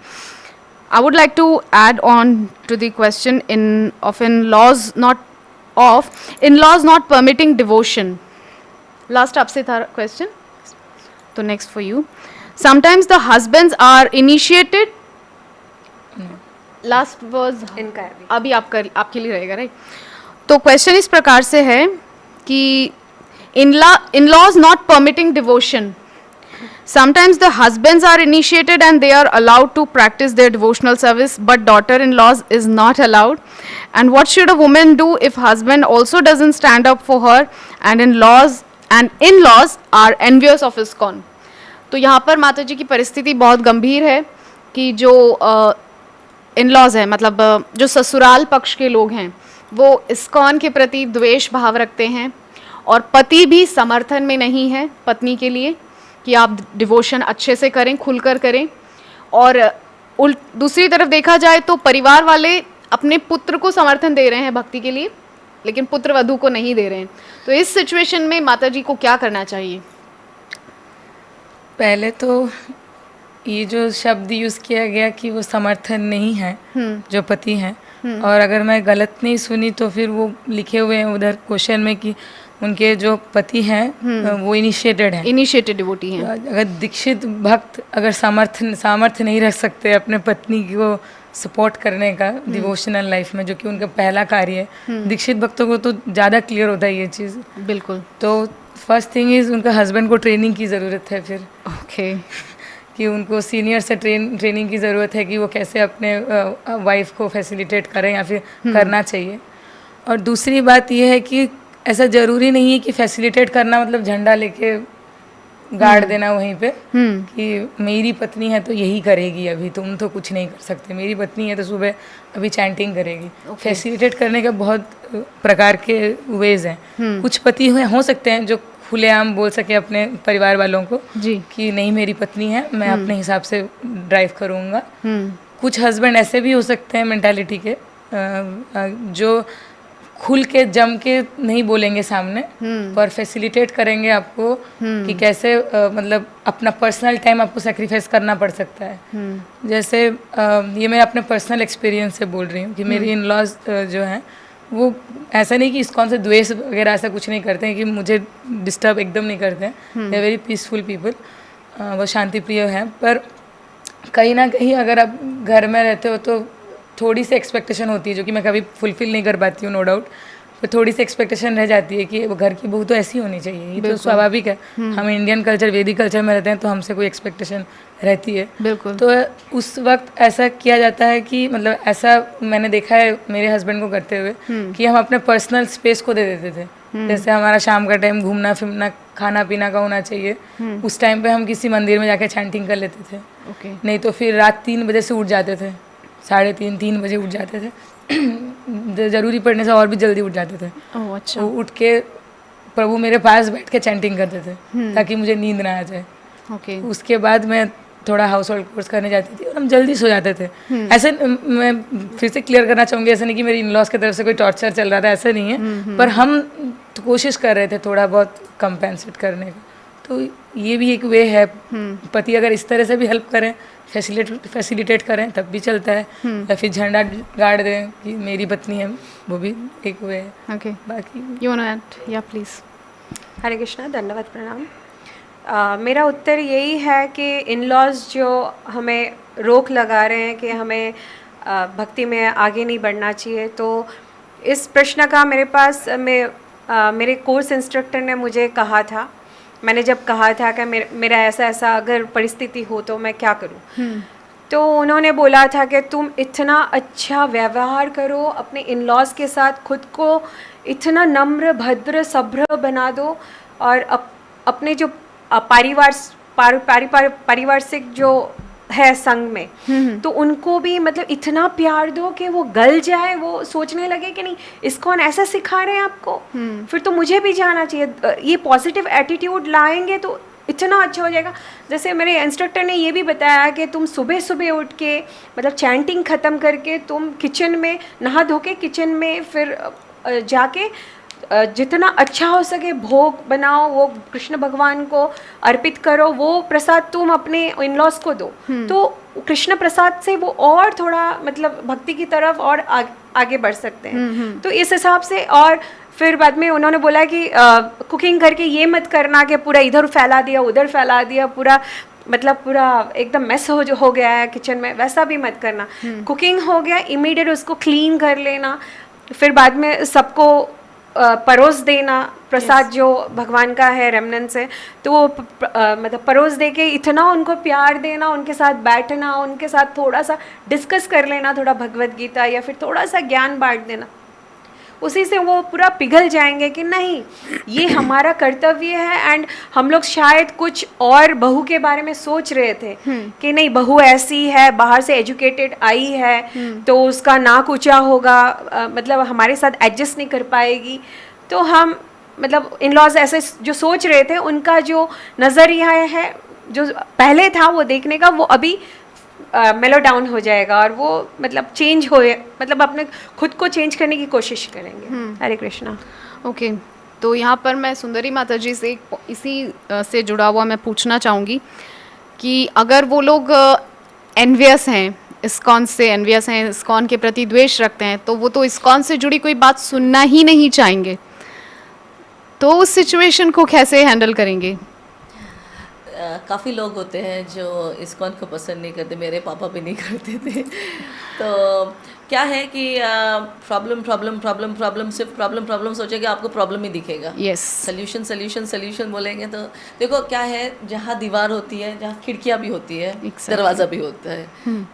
I would like to add on to the question in-laws not permitting devotion. Last आपसे था question, तो next for you. Sometimes the husbands are initiated. Last was इनका है अभी। अभी आपके लिए रहेगा, राइट? तो क्वेश्चन इस प्रकार से है कि in-laws not permitting devotion. Sometimes the husbands are initiated and they are allowed to practice their devotional service, but daughter-in-laws is not allowed. And what should a woman do if husband also doesn't stand up for her and in-laws are envious of ISKCON? तो यहाँ पर माता जी की परिस्थिति बहुत गंभीर है कि जो इन-लॉज हैं, मतलब जो ससुराल पक्ष के लोग हैं, वो ISKCON के प्रति द्वेष भाव रखते हैं, और पति भी समर्थन में नहीं है पत्नी के लिए कि आप डिवोशन अच्छे से करें, खुलकर करें। और दूसरी तरफ देखा जाए तो परिवार वाले अपने पुत्र को समर्थन दे रहे हैं भक्ति के लिए, लेकिन पुत्र वधू को नहीं दे रहे हैं। तो इस सिचुएशन में माता जी को क्या करना चाहिए? पहले तो ये जो शब्द यूज़ किया गया कि वो समर्थन नहीं है जो पति हैं, और अगर मैं गलत नहीं सुनी तो फिर वो लिखे हुए हैं उधर क्वेश्चन में कि उनके जो पति हैं वो इनिशिएटेड डिवोटी हैं। अगर दीक्षित भक्त अगर सामर्थ्य नहीं रख सकते अपने पत्नी को सपोर्ट करने का डिवोशनल लाइफ में, जो कि उनका पहला कार्य है, दीक्षित भक्तों को तो ज़्यादा क्लियर होता है ये चीज़। बिल्कुल। तो फर्स्ट थिंग इज़ उनका हस्बैंड को ट्रेनिंग की ज़रूरत है फिर। ओके। कि उनको सीनियर से ट्रेनिंग की ज़रूरत है कि वो कैसे अपने वाइफ को फैसिलिटेट करें या फिर करना चाहिए। और दूसरी बात ये है कि ऐसा ज़रूरी नहीं है कि फैसिलिटेट करना मतलब झंडा लेके गाड़ देना वहीं पे कि मेरी पत्नी है तो यही करेगी, अभी तुम तो कुछ नहीं कर सकते, मेरी पत्नी है तो सुबह अभी चैंटिंग करेगी। फैसिलिटेट करने के बहुत प्रकार के वेज हैं। कुछ पति हो सकते हैं जो खुलेआम बोल सके अपने परिवार वालों को जी कि नहीं मेरी पत्नी है, मैं अपने हिसाब से ड्राइव करूँगा। कुछ हस्बैंड ऐसे भी हो सकते हैं मेंटालिटी के जो खुल के जम के नहीं बोलेंगे सामने, पर फैसिलिटेट करेंगे आपको कि कैसे मतलब अपना पर्सनल टाइम आपको सेक्रीफाइस करना पड़ सकता है। जैसे ये मैं अपने पर्सनल एक्सपीरियंस से बोल रही हूँ कि मेरी इन-लॉज जो हैं वो ऐसा नहीं कि ISKCON से द्वेष वगैरह ऐसा कुछ नहीं करते हैं कि मुझे डिस्टर्ब एकदम नहीं करते हैं। दे वेरी पीसफुल पीपल, वो शांति प्रिय हैं। पर कहीं ना कहीं अगर आप घर में रहते हो तो थोड़ी सी एक्सपेक्टेशन होती है जो कि मैं कभी फुलफिल नहीं कर पाती हूँ, नो डाउट, पर थोड़ी सी एक्सपेक्टेशन रह जाती है कि वो घर की बहू तो ऐसी होनी चाहिए। ये तो स्वाभाविक है, हम इंडियन कल्चर वैदिक कल्चर में रहते हैं तो हमसे कोई एक्सपेक्टेशन रहती है। बिल्कुल। तो उस वक्त ऐसा किया जाता है कि मतलब ऐसा मैंने देखा है मेरे हस्बैंड को करते हुए कि हम अपने पर्सनल स्पेस को दे देते थे। जैसे हमारा शाम का टाइम घूमना फिरना खाना पीना का होना चाहिए, उस टाइम पे हम किसी मंदिर में जाके चैंटिंग कर लेते थे। नहीं तो फिर रात 3 बजे से उठ जाते थे, 3:30 बजे उठ जाते थे। ज़रूरी पड़ने से और भी जल्दी उठ जाते थे। अच्छा। तो उठ के प्रभु मेरे पास बैठ के चैंटिंग करते थे ताकि मुझे नींद ना आ जाए। ओके। उसके बाद मैं थोड़ा हाउस होल्ड कोर्स करने जाती थी और हम जल्दी सो जाते थे। ऐसे मैं फिर से क्लियर करना चाहूँगी, ऐसा नहीं कि मेरी इन-लॉज की तरफ से कोई टॉर्चर चल रहा था, ऐसा नहीं है, पर हम तो कोशिश कर रहे थे थोड़ा बहुत कंपेंसेट करने का। तो ये भी एक वे है, पति अगर इस तरह से भी हेल्प करें, फैसिलिटेट करें तब भी चलता है, या फिर झंडा गाड़ दें कि मेरी पत्नी है, वो भी एक वे है। ओके। बाकी यू वांट टू ऐड? या प्लीज़। हरे कृष्णा, धन्यवाद, प्रणाम। मेरा उत्तर यही है कि इन-लॉज जो हमें रोक लगा रहे हैं कि हमें भक्ति में आगे नहीं बढ़ना चाहिए, तो इस प्रश्न का मेरे पास मेरे कोर्स इंस्ट्रक्टर ने मुझे कहा था, मैंने जब कहा था कि मेरा ऐसा अगर परिस्थिति हो तो मैं क्या करूं, तो उन्होंने बोला था कि तुम इतना अच्छा व्यवहार करो अपने इन लॉज के साथ, खुद को इतना नम्र भद्र सभ्र बना दो, और अपने जो पारिवारिक जो है संघ में, तो उनको भी मतलब इतना प्यार दो कि वो गल जाए, वो सोचने लगे कि नहीं इस्कॉन ऐसा सिखा रहे हैं आपको, फिर तो मुझे भी जाना चाहिए। ये पॉजिटिव एटीट्यूड लाएंगे तो इतना अच्छा हो जाएगा। जैसे मेरे इंस्ट्रक्टर ने ये भी बताया कि तुम सुबह सुबह उठ के मतलब चैंटिंग ख़त्म करके तुम किचन में नहा धो के किचन में फिर जाके जितना अच्छा हो सके भोग बनाओ, वो कृष्ण भगवान को अर्पित करो, वो प्रसाद तुम अपने इन लॉज को दो, तो कृष्ण प्रसाद से वो और थोड़ा मतलब भक्ति की तरफ और आगे बढ़ सकते हैं। तो इस हिसाब से, और फिर बाद में उन्होंने बोला कि कुकिंग करके ये मत करना कि पूरा इधर फैला दिया उधर फैला दिया, पूरा मतलब पूरा एकदम मेस हो गया है किचन में, वैसा भी मत करना। कुकिंग हो गया इमीडिएट उसको क्लीन कर लेना, फिर बाद में सबको परोस देना प्रसाद जो भगवान का है रेमनेंट से, तो वो मतलब परोस दे के इतना उनको प्यार देना, उनके साथ बैठना, उनके साथ थोड़ा सा डिस्कस कर लेना, थोड़ा भगवत गीता या फिर थोड़ा सा ज्ञान बांट देना, उसी से वो पूरा पिघल जाएंगे कि नहीं ये हमारा कर्तव्य है। एंड हम लोग शायद कुछ और बहू के बारे में सोच रहे थे कि नहीं बहू ऐसी है, बाहर से एजुकेटेड आई है तो उसका नाक ऊंचा होगा, मतलब हमारे साथ एडजस्ट नहीं कर पाएगी। तो हम मतलब इन लॉज ऐसे जो सोच रहे थे, उनका जो नज़रिया है जो पहले था वो देखने का, वो अभी मेलो डाउन हो जाएगा और वो मतलब चेंज हो, मतलब अपने खुद को चेंज करने की कोशिश करेंगे। हरे कृष्णा। ओके, तो यहाँ पर मैं सुंदरी माता जी से इसी से जुड़ा हुआ मैं पूछना चाहूँगी कि अगर वो लोग एनवियस हैं, इस्कॉन से एनवियस हैं, इस्कॉन के प्रति द्वेष रखते हैं, तो वो तो इस्कॉन से जुड़ी कोई बात सुनना ही नहीं चाहेंगे, तो उस सिचुएशन को कैसे हैंडल करेंगे? काफ़ी लोग होते हैं जो इस्कॉन को पसंद नहीं करते, मेरे पापा भी नहीं करते थे। तो क्या है कि प्रॉब्लम प्रॉब्लम प्रॉब्लम प्रॉब्लम सिर्फ प्रॉब्लम प्रॉब्लम सोचेंगे आपको प्रॉब्लम ही दिखेगा। यस, सोल्यूशन सोल्यूशन सोल्यूशन बोलेंगे तो देखो क्या है, जहाँ दीवार होती है, जहाँ खिड़कियाँ भी होती है, दरवाज़ा भी होता है।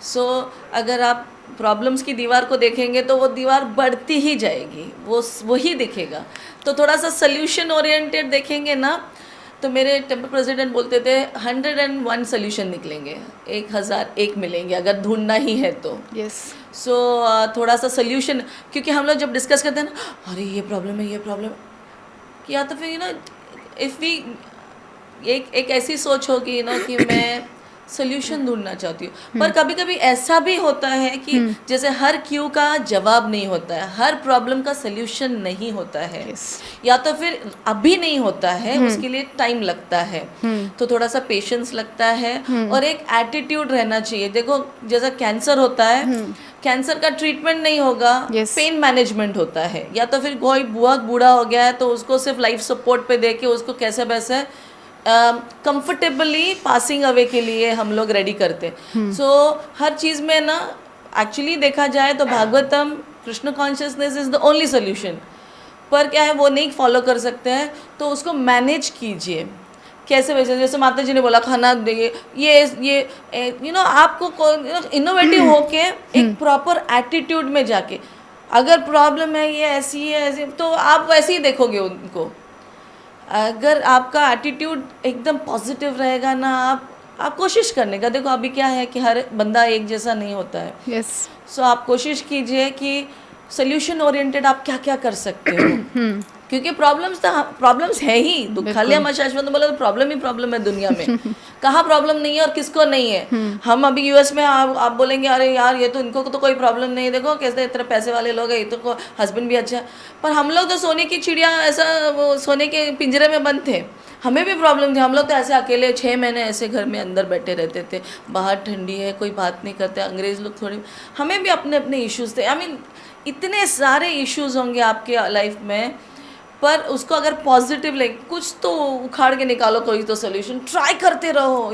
सो अगर आप प्रॉब्लम्स की दीवार को देखेंगे तो वो दीवार बढ़ती ही जाएगी, वो वही दिखेगा। तो थोड़ा सा सोल्यूशन ओरिएंटेड देखेंगे ना, तो मेरे टेम्पल प्रेसिडेंट बोलते थे 101 सोल्यूशन निकलेंगे, 1001 मिलेंगे अगर ढूंढना ही है तो। यस, सो थोड़ा सा सोल्यूशन, क्योंकि हम लोग जब डिस्कस करते हैं ना, अरे ये प्रॉब्लम है, ये प्रॉब्लम, या तो फिर इफ़ वी एक ऐसी सोच होगी कि मैं सोल्यूशन ढूंढना चाहती हूँ। पर कभी कभी ऐसा भी होता है कि जैसे हर क्यू का जवाब नहीं होता है, हर प्रॉब्लम का सोल्यूशन नहीं होता है, या तो फिर अभी नहीं होता है, उसके लिए टाइम लगता है, तो थोड़ा सा पेशेंस लगता है और एक एटीट्यूड रहना चाहिए। देखो जैसा कैंसर होता है, कैंसर का ट्रीटमेंट नहीं होगा, पेन मैनेजमेंट होता है, या तो फिर कोई बहुत बूढ़ा हो गया है तो उसको सिर्फ लाइफ सपोर्ट पे दे के उसको कैसे वैसे कंफर्टेबली पासिंग अवे के लिए हम लोग रेडी करते हैं। सो हर चीज़ में ना एक्चुअली देखा जाए तो Bhagavatam Krishna consciousness is the only solution, पर क्या है वो नहीं फॉलो कर सकते हैं, तो उसको मैनेज कीजिए कैसे वैसे। जैसे माता जी ने बोला खाना देंगे, ये आपको इनोवेटिव होके एक प्रॉपर एटीट्यूड में जाके, अगर प्रॉब्लम है ये ऐसी है ऐसी, तो आप वैसे ही देखोगे उनको। अगर आपका एटीट्यूड एकदम पॉजिटिव रहेगा ना, आप कोशिश करने का, देखो अभी क्या है कि हर बंदा एक जैसा नहीं होता है। यस, सो आप कोशिश कीजिए कि सोल्यूशन ओरिएंटेड आप क्या क्या कर सकते हो, क्योंकि प्रॉब्लम्स है ही, दुखालय शाश्वत बोला तो प्रॉब्लम ही प्रॉब्लम है दुनिया में। कहाँ प्रॉब्लम नहीं है और किसको नहीं है। हम अभी यूएस में आप बोलेंगे अरे यार ये तो इनको तो कोई प्रॉब्लम नहीं है, देखो कैसे इतने पैसे वाले लोग हैं, ये तो हस्बैंड भी अच्छा है, पर हम लोग तो सोने की चिड़िया, ऐसा वो सोने के पिंजरे में बंद थे, हमें भी प्रॉब्लम थी। हम लोग तो ऐसे अकेले 6 महीने ऐसे घर में अंदर बैठे रहते थे, बाहर ठंडी है, कोई बात नहीं करते, अंग्रेज लोग थोड़ी, हमें भी अपने अपने इश्यूज़ थे। आई मीन इतने सारे इश्यूज़ होंगे आपके लाइफ में, पर उसको अगर पॉजिटिव ले, कुछ तो उखाड़ के निकालो, कोई तो सोल्यूशन ट्राई करते रहो।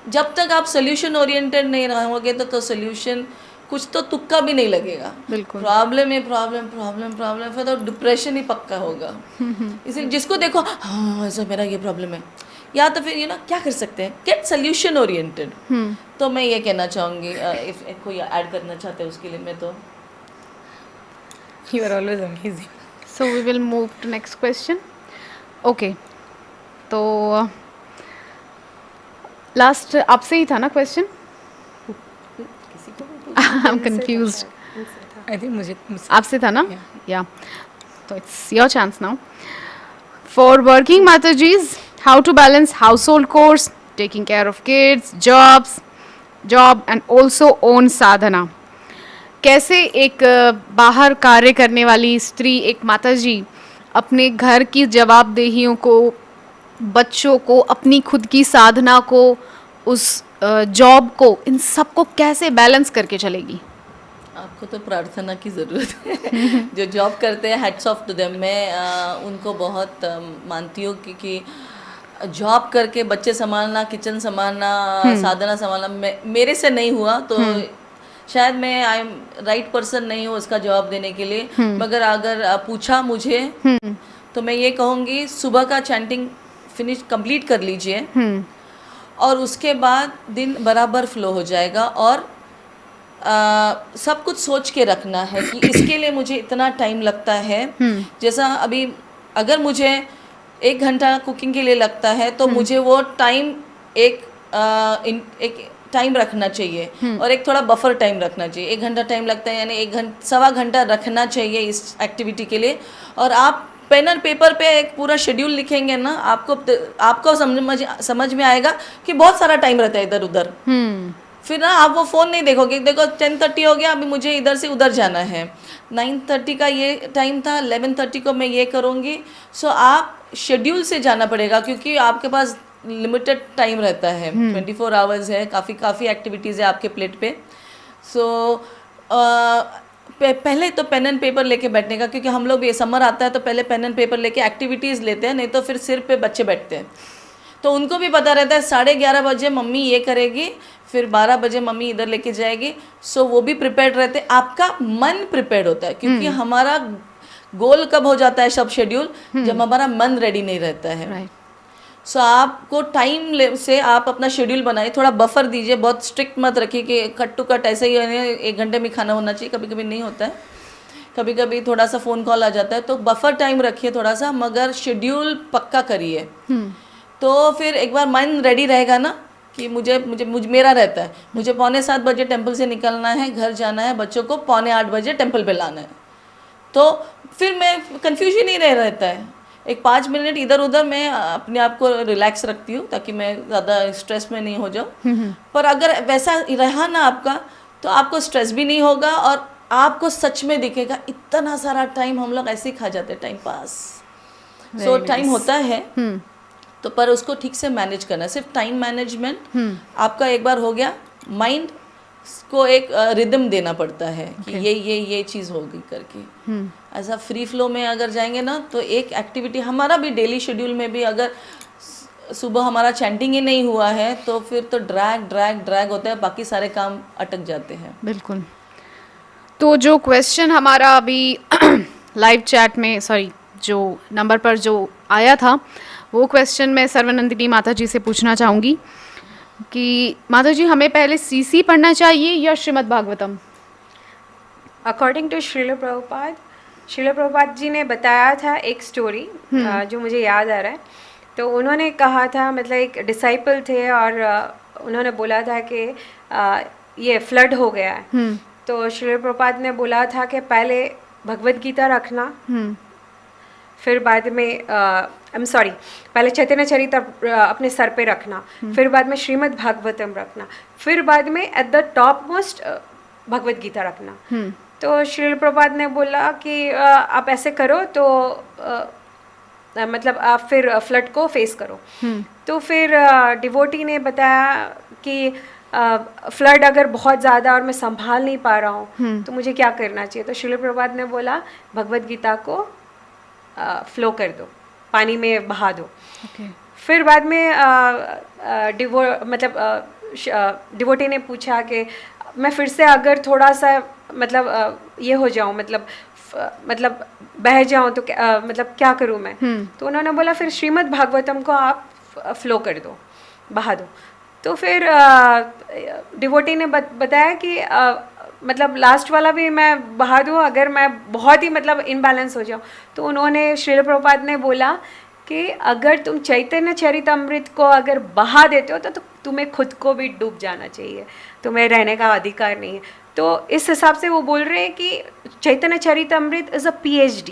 जब तक आप सोल्यूशन ओरिएंटेड नहीं रहोगे तो सोल्यूशन कुछ तो तुक्का भी नहीं लगेगा। बिल्कुल, प्रॉब्लम है प्रॉब्लम प्रॉब्लम प्रॉब्लम, फिर तो डिप्रेशन ही पक्का होगा। इसलिए जिसको देखो हाँ ऐसा मेरा ये प्रॉब्लम है, या तो फिर क्या कर सकते हैं, गेट सोल्यूशन ओरिएंटेड। तो मैं ये कहना चाहूँगी, इफ कोई ऐड करना चाहते हैं उसके लिए मैं तो You are always amazing. So we will move to next question. Okay. तो लास्ट आपसे ही था ना question? I am confused. I think मुझे आपसे था ना? या तो it's your chance now. For working माताजीज, how to balance household chores, taking care of kids, job and also own साधना। कैसे एक बाहर कार्य करने वाली स्त्री, एक माताजी, अपने घर की जवाबदेहियों को, बच्चों को, अपनी खुद की साधना को, उस जॉब को, इन सब को कैसे बैलेंस करके चलेगी? आपको तो प्रार्थना की ज़रूरत है। जो जॉब करते हैं, हैट्स ऑफ टू देम। मैं उनको बहुत मानती हूँ कि जॉब करके बच्चे संभालना, किचन संभालना, साधना संभालना मेरे से नहीं हुआ, तो शायद मैं आई एम राइट पर्सन नहीं हूँ उसका जवाब देने के लिए। मगर अगर पूछा मुझे तो मैं ये कहूँगी, सुबह का चैंटिंग कंप्लीट कर लीजिए और उसके बाद दिन बराबर फ्लो हो जाएगा। और सब कुछ सोच के रखना है कि इसके लिए मुझे इतना टाइम लगता है। जैसा अभी अगर मुझे 1 घंटा कुकिंग के लिए लगता है तो मुझे वो टाइम एक टाइम रखना चाहिए और एक थोड़ा बफर टाइम रखना चाहिए। 1 घंटा टाइम लगता है यानी 1 घंटा सवा घंटा रखना चाहिए इस एक्टिविटी के लिए। और आप पेन और पेपर पे एक पूरा शेड्यूल लिखेंगे ना, आपको समझ में आएगा कि बहुत सारा टाइम रहता है इधर उधर। फिर ना आप वो फ़ोन नहीं देखोगे, देखो 10:30 हो गया, अभी मुझे इधर से उधर जाना है, 9:30 का ये टाइम था, 11:30 को मैं ये करूँगी। सो आप शेड्यूल से जाना पड़ेगा क्योंकि आपके पास लिमिटेड टाइम रहता है। 24 आवर्स है, काफ़ी एक्टिविटीज़ है आपके प्लेट पे। सो पहले तो पेन एंड पेपर लेके बैठने का, क्योंकि हम लोग ये समर आता है तो पहले पेन एंड पेपर लेके एक्टिविटीज़ लेते हैं, नहीं तो फिर सिर पे बच्चे बैठते हैं। तो उनको भी पता रहता है 11:30 बजे मम्मी ये करेगी, फिर 12 बजे मम्मी इधर लेके जाएगी। सो वो भी प्रिपेयर्ड रहते हैं, आपका मन प्रिपेयर्ड होता है। क्योंकि हमारा गोल कब हो जाता है सब शेड्यूल, जब हमारा मन रेडी नहीं रहता है। सो आपको टाइम से आप अपना शेड्यूल बनाइए, थोड़ा बफर दीजिए, बहुत स्ट्रिक्ट मत रखिए कि कट टू कट ऐसे ही 1 घंटे में खाना होना चाहिए। कभी कभी नहीं होता है, कभी कभी थोड़ा सा फ़ोन कॉल आ जाता है, तो बफर टाइम रखिए थोड़ा सा, मगर शेड्यूल पक्का करिए। तो फिर एक बार माइंड रेडी रहेगा ना कि मुझे मेरा रहता है, मुझे 6:45 बजे टेंपल से निकलना है, घर जाना है, बच्चों को 7:45 बजे टेंपल पे लाना है। तो फिर मैं कन्फ्यूजन ही नहीं रहता है। एक 5 मिनट इधर उधर मैं अपने आप को रिलैक्स रखती हूँ ताकि मैं ज़्यादा स्ट्रेस में नहीं हो जाऊँ। पर अगर वैसा रहा ना आपका, तो आपको स्ट्रेस भी नहीं होगा और आपको सच में दिखेगा इतना सारा टाइम हम लोग ऐसे ही खा जाते हैं, टाइम पास। सो टाइम होता है तो पर उसको ठीक से मैनेज करना है। सिर्फ टाइम मैनेजमेंट आपका एक बार हो गया, माइंड को एक रिदम देना पड़ता है कि ये चीज़ होगी करके। ऐसा फ्री फ्लो में अगर जाएंगे ना, तो एक एक्टिविटी हमारा भी डेली शेड्यूल में भी अगर सुबह हमारा चैंटिंग ही नहीं हुआ है तो फिर तो ड्रैग होता है, बाकी सारे काम अटक जाते हैं। बिल्कुल। तो जो क्वेश्चन हमारा अभी लाइव चैट में, सॉरी, जो नंबर पर जो आया था, वो क्वेश्चन मैं सर्वनंदिनी माता जी से पूछना चाहूँगी कि माता जी, हमें पहले सीसी पढ़ना चाहिए या श्रीमद् भागवतम? अकॉर्डिंग टू श्रील प्रभुपाद जी ने बताया था एक स्टोरी जो मुझे याद आ रहा है। तो उन्होंने कहा था, मतलब एक डिसाइपल थे और उन्होंने बोला था कि ये फ्लड हो गया है। तो श्रील प्रभुपाद ने बोला था कि पहले भगवद गीता रखना, फिर बाद में पहले चैतन्य चरित्र अपने सर पे रखना, फिर बाद में श्रीमद् भागवतम रखना, फिर बाद में at the top most Bhagavad Gita रखना। तो श्रील प्रभुपाद ने बोला कि आप ऐसे करो तो मतलब आप फिर फ्लड को फेस करो। तो फिर डिवोटी ने बताया कि फ्लड अगर बहुत ज़्यादा और मैं संभाल नहीं पा रहा हूँ तो मुझे क्या करना चाहिए। तो श्रील प्रभुपाद ने बोला भगवद गीता को फ्लो कर दो, पानी में बहा दो। फिर बाद में डिवोटी ने पूछा कि मैं फिर से अगर थोड़ा सा मतलब ये हो जाऊँ, मतलब बह जाऊँ तो मतलब क्या करूँ मैं। तो उन्होंने बोला फिर श्रीमद् भागवतम को आप फ्लो कर दो, बहा दो। तो फिर डिवोटी ने बताया कि मतलब लास्ट वाला भी मैं बहा दूँ अगर मैं बहुत ही मतलब इनबैलेंस हो जाऊँ। तो उन्होंने, श्रील प्रभुपाद ने बोला कि अगर तुम चैतन्य चरितामृत को अगर बहा देते हो तो तुम्हें खुद को भी डूब जाना चाहिए, तुम्हें रहने का अधिकार नहीं है। तो इस हिसाब से वो बोल रहे हैं कि चैतन्य चरितामृत इज़ अ PhD,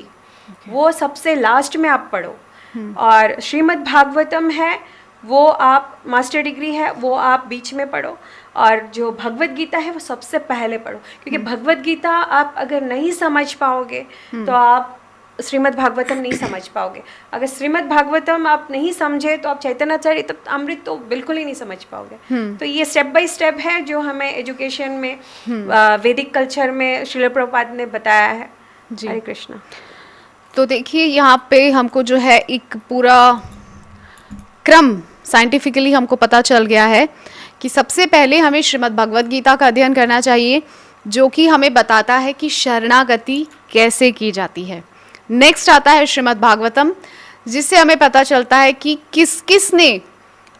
वो सबसे लास्ट में आप पढ़ो। और श्रीमद् भागवतम है वो आप मास्टर डिग्री है वो आप बीच में पढ़ो, और जो भगवत गीता है वो सबसे पहले पढ़ो, क्योंकि भगवत गीता आप अगर नहीं समझ पाओगे तो आप श्रीमद् भागवतम नहीं समझ पाओगे। अगर श्रीमद् भागवतम आप नहीं समझे तो आप चैतन्य चरितामृत तो बिल्कुल ही नहीं समझ पाओगे। तो ये स्टेप बाय स्टेप है जो हमें एजुकेशन में वैदिक कल्चर में श्रील प्रभुपाद ने बताया है। हरे कृष्णा। तो देखिए यहाँ पे हमको जो है एक पूरा क्रम साइंटिफिकली हमको पता चल गया है कि सबसे पहले हमें श्रीमद् भगवद गीता का अध्ययन करना चाहिए, जो कि हमें बताता है कि शरणागति कैसे की जाती है। नेक्स्ट आता है श्रीमद् भागवतम, जिससे हमें पता चलता है कि किस किस ने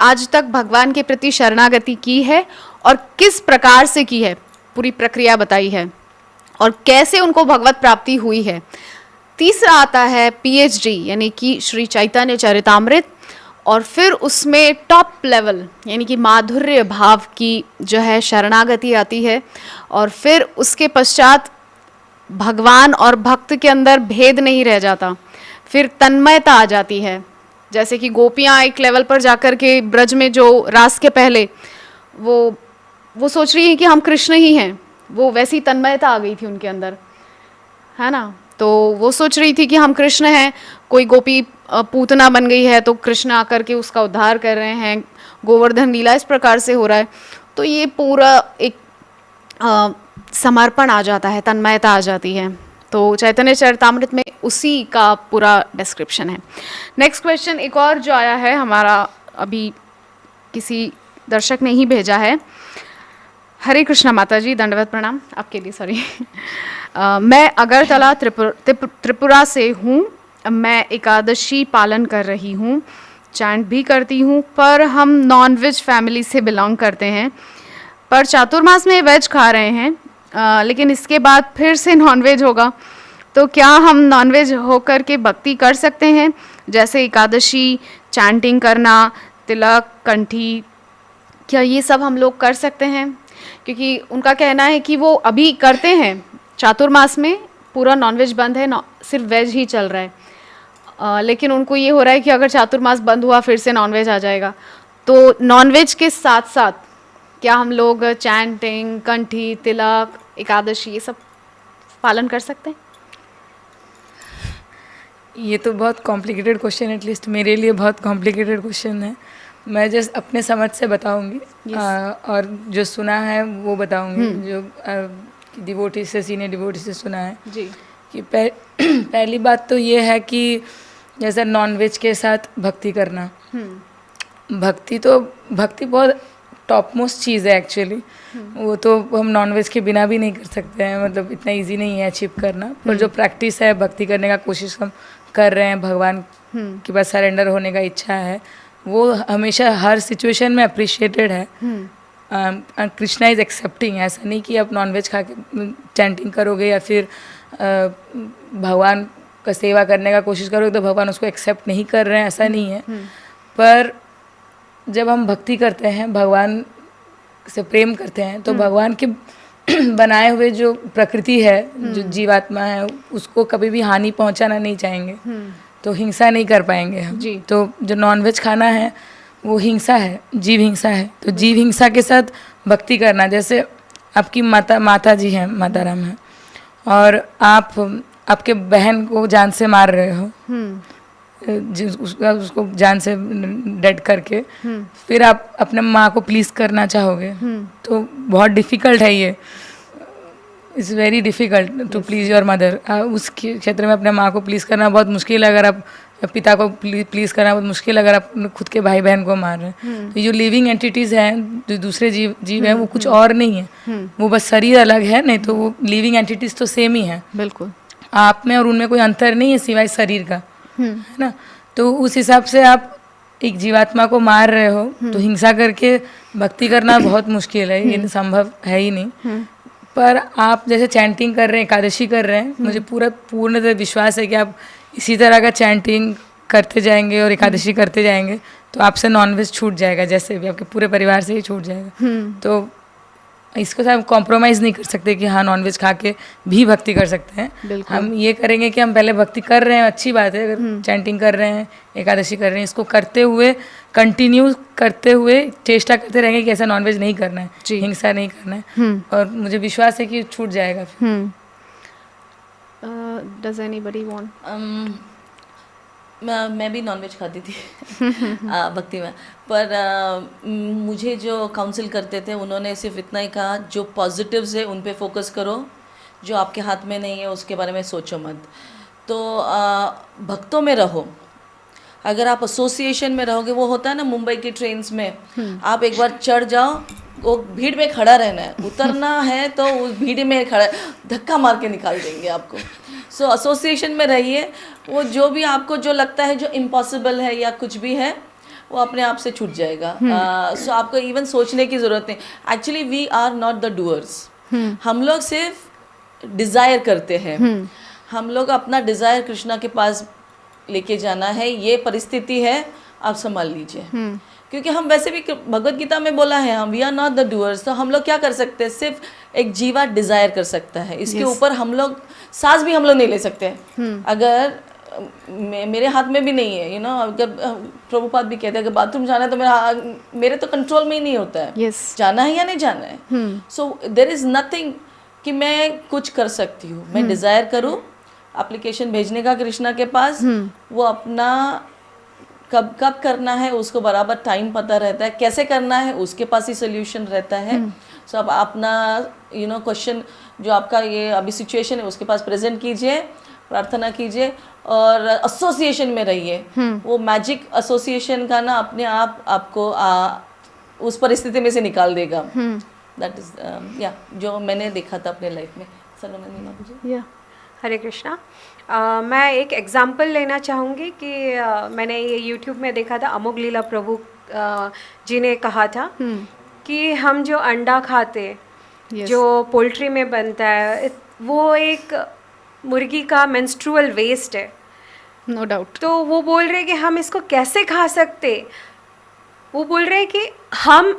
आज तक भगवान के प्रति शरणागति की है और किस प्रकार से की है, पूरी प्रक्रिया बताई है और कैसे उनको भगवत प्राप्ति हुई है। तीसरा आता है PhD यानी कि श्री चैतन्य चरितामृत, और फिर उसमें टॉप लेवल यानी कि माधुर्य भाव की जो है शरणागति आती है, और फिर उसके पश्चात भगवान और भक्त के अंदर भेद नहीं रह जाता, फिर तन्मयता आ जाती है। जैसे कि गोपियाँ एक लेवल पर जाकर के ब्रज में जो रास के पहले वो सोच रही है कि हम कृष्ण ही हैं, वो वैसी तन्मयता आ गई थी उनके अंदर, है ना। तो वो सोच रही थी कि हम कृष्ण हैं, कोई गोपी पूतना बन गई है तो कृष्ण आकर के उसका उद्धार कर रहे हैं, गोवर्धन लीला इस प्रकार से हो रहा है। तो ये पूरा एक समर्पण आ जाता है, तन्मयता आ जाती है। तो चैतन्य चरितामृत में उसी का पूरा डिस्क्रिप्शन है। नेक्स्ट क्वेश्चन एक और जो आया है हमारा, अभी किसी दर्शक ने ही भेजा है। हरे कृष्णा माता जी, दंडवत प्रणाम आपके लिए, सॉरी। मैं अगरतला त्रिपुरा से हूँ, मैं एकादशी पालन कर रही हूँ, चैंट भी करती हूँ, पर हम नॉन वेज फैमिली से बिलोंग करते हैं, पर चातुर्मास में वेज खा रहे हैं, लेकिन इसके बाद फिर से नॉन वेज होगा, तो क्या हम नॉन वेज होकर के भक्ति कर सकते हैं, जैसे एकादशी, चैंटिंग करना, तिलक, कंठी, क्या ये सब हम लोग कर सकते हैं? क्योंकि उनका कहना है कि वो अभी करते हैं, चातुर्मास में पूरा नॉनवेज बंद है, सिर्फ वेज ही चल रहा है, लेकिन उनको ये हो रहा है कि अगर चातुर्मास बंद हुआ फिर से नॉनवेज आ जाएगा। तो नॉनवेज के साथ साथ क्या हम लोग चैंटिंग, कंठी, तिलक, एकादशी ये सब पालन कर सकते हैं? ये तो बहुत कॉम्प्लिकेटेड क्वेश्चन, एटलीस्ट मेरे लिए बहुत कॉम्प्लिकेटेड क्वेश्चन है। मैं जस्ट अपने समझ से बताऊंगी, और जो सुना है वो बताऊंगी, जो डिवोटी से, सीनियर डिवोटी से सुना है जी। कि पहली बात तो ये है कि जैसे नॉनवेज के साथ भक्ति करना, भक्ति बहुत टॉप मोस्ट चीज़ है एक्चुअली। वो तो हम नॉनवेज के बिना भी नहीं कर सकते हैं, मतलब इतना इजी नहीं है अचीव करना, पर जो प्रैक्टिस है, भक्ति करने का कोशिश हम कर रहे हैं, भगवान के पास सरेंडर होने का इच्छा है, वो हमेशा हर सिचुएशन में अप्रिशिएटेड है। कृष्णा इज़ एक्सेप्टिंग, ऐसा नहीं कि आप नॉनवेज खा के चैंटिंग करोगे या फिर भगवान का सेवा करने का कोशिश करोगे तो भगवान उसको एक्सेप्ट नहीं कर रहे हैं, ऐसा नहीं है। पर जब हम भक्ति करते हैं, भगवान से प्रेम करते हैं, तो भगवान के बनाए हुए जो प्रकृति है, जो जीवात्मा है, उसको कभी भी हानि पहुंचाना नहीं चाहेंगे, तो हिंसा नहीं कर पाएंगे हम जी। तो जो नॉनवेज खाना है वो हिंसा है, जीव हिंसा है। तो जीव हिंसा के साथ भक्ति करना, जैसे आपकी माता जी हैं, माता राम हैं, और आपके बहन को जान से मार रहे हो, उसको जान से डेड करके, फिर आप अपने माँ को प्लीज़ करना चाहोगे, तो बहुत डिफ़िकल्ट है ये। It's very difficult to please your mother. उस क्षेत्र में अपने माँ को प्लीज़ करना बहुत मुश्किल है, अगर आप पिता को प्लीज़ करना बहुत मुश्किल, अगर आप खुद के भाई बहन को मार रहे हैं। तो जो लिविंग एंटिटीज़ हैं, जो दूसरे जीव हैं, वो कुछ और नहीं है, वो बस शरीर अलग है, नहीं तो वो लिविंग एंटिटीज़ तो सेम ही है। बिल्कुल, आप में और उनमें कोई अंतर नहीं है सिवाय शरीर का, है ना। तो उस हिसाब से आप एक जीवात्मा को मार रहे हो तो हिंसा करके भक्ति करना बहुत मुश्किल है, ये संभव है ही नहीं। पर आप जैसे चैंटिंग कर रहे हैं, एकादशी कर रहे हैं, मुझे पूरा पूर्ण विश्वास है कि आप इसी तरह का चैंटिंग करते जाएंगे और एकादशी करते जाएंगे तो आपसे नॉनवेज छूट जाएगा, जैसे भी आपके पूरे परिवार से ही छूट जाएगा। तो इसको हम कॉम्प्रोमाइज़ नहीं कर सकते कि हाँ नॉनवेज खा के भी भक्ति कर सकते हैं। हम ये करेंगे कि हम पहले भक्ति कर रहे हैं, अच्छी बात है, अगर चैंटिंग कर रहे हैं, एकादशी कर रहे हैं, इसको करते हुए कंटिन्यू करते हुए चेष्टा करते रहेंगे कि ऐसा नॉनवेज नहीं करना है, हिंसा नहीं करना है, और मुझे विश्वास है कि छूट जाएगा फिर। Does anybody want? मैं भी नॉनवेज खाती थी भक्ति में, पर मुझे जो काउंसिल करते थे उन्होंने सिर्फ इतना ही कहा, जो पॉजिटिव्स है उन पे फोकस करो, जो आपके हाथ में नहीं है उसके बारे में सोचो मत। तो भक्तों में रहो। अगर आप एसोसिएशन में रहोगे, वो होता है ना मुंबई की ट्रेन्स में, आप एक बार चढ़ जाओ, वो भीड़ में खड़ा रहना है, उतरना है तो उस भीड़ में खड़ा, धक्का मार के निकाल देंगे आपको। सो एसोसिएशन में रहिए, वो जो भी आपको जो लगता है जो इम्पॉसिबल है या कुछ भी है वो अपने आप से छूट जाएगा। सो आपको इवन सोचने की ज़रूरत नहीं। Actually we are not the doers, हम लोग सिर्फ डिज़ायर करते हैं। हम लोग अपना डिज़ायर कृष्णा के पास लेके जाना है, ये परिस्थिति है, आप संभाल लीजिए। क्योंकि हम वैसे भी भगवत गीता में बोला है, हम we are not the doers, तो हम लोग क्या कर सकते हैं, सिर्फ एक जीवा डिज़ायर कर सकता है, इसके ऊपर हम लोग सांस भी हम लोग नहीं ले सकते। अगर मेरे हाथ में भी नहीं है, अगर प्रभुपाद भी कहते हैं कि बाथरूम जाना है तो मेरे तो कंट्रोल में ही नहीं होता है, जाना है या नहीं जाना है। सो देयर इज नथिंग कि मैं कुछ कर सकती हूँ। मैं डिज़ायर करूँ, एप्लीकेशन भेजने का कृष्णा के पास, वो अपना कब कब करना है उसको बराबर टाइम पता रहता है, कैसे करना है उसके पास ही सोल्यूशन रहता है। सो अब अपना क्वेश्चन जो आपका ये अभी सिचुएशन है उसके पास प्रेजेंट कीजिए, प्रार्थना कीजिए और एसोसिएशन में रहिए। वो मैजिक एसोसिएशन का ना अपने आप आपको उस परिस्थिति में से निकाल देगा। दैट इज या जो मैंने देखा था अपने लाइफ में। या हरे कृष्णा। मैं एक एग्जाम्पल लेना चाहूँगी कि मैंने ये यूट्यूब में देखा था, अमोघ लीला प्रभु जी ने कहा था कि हम जो अंडा खाते जो पोल्ट्री में बनता है, वो एक मुर्गी का मेंस्ट्रुअल वेस्ट है, नो डाउट। तो वो बोल रहे कि हम इसको कैसे खा सकते, वो बोल रहे कि हम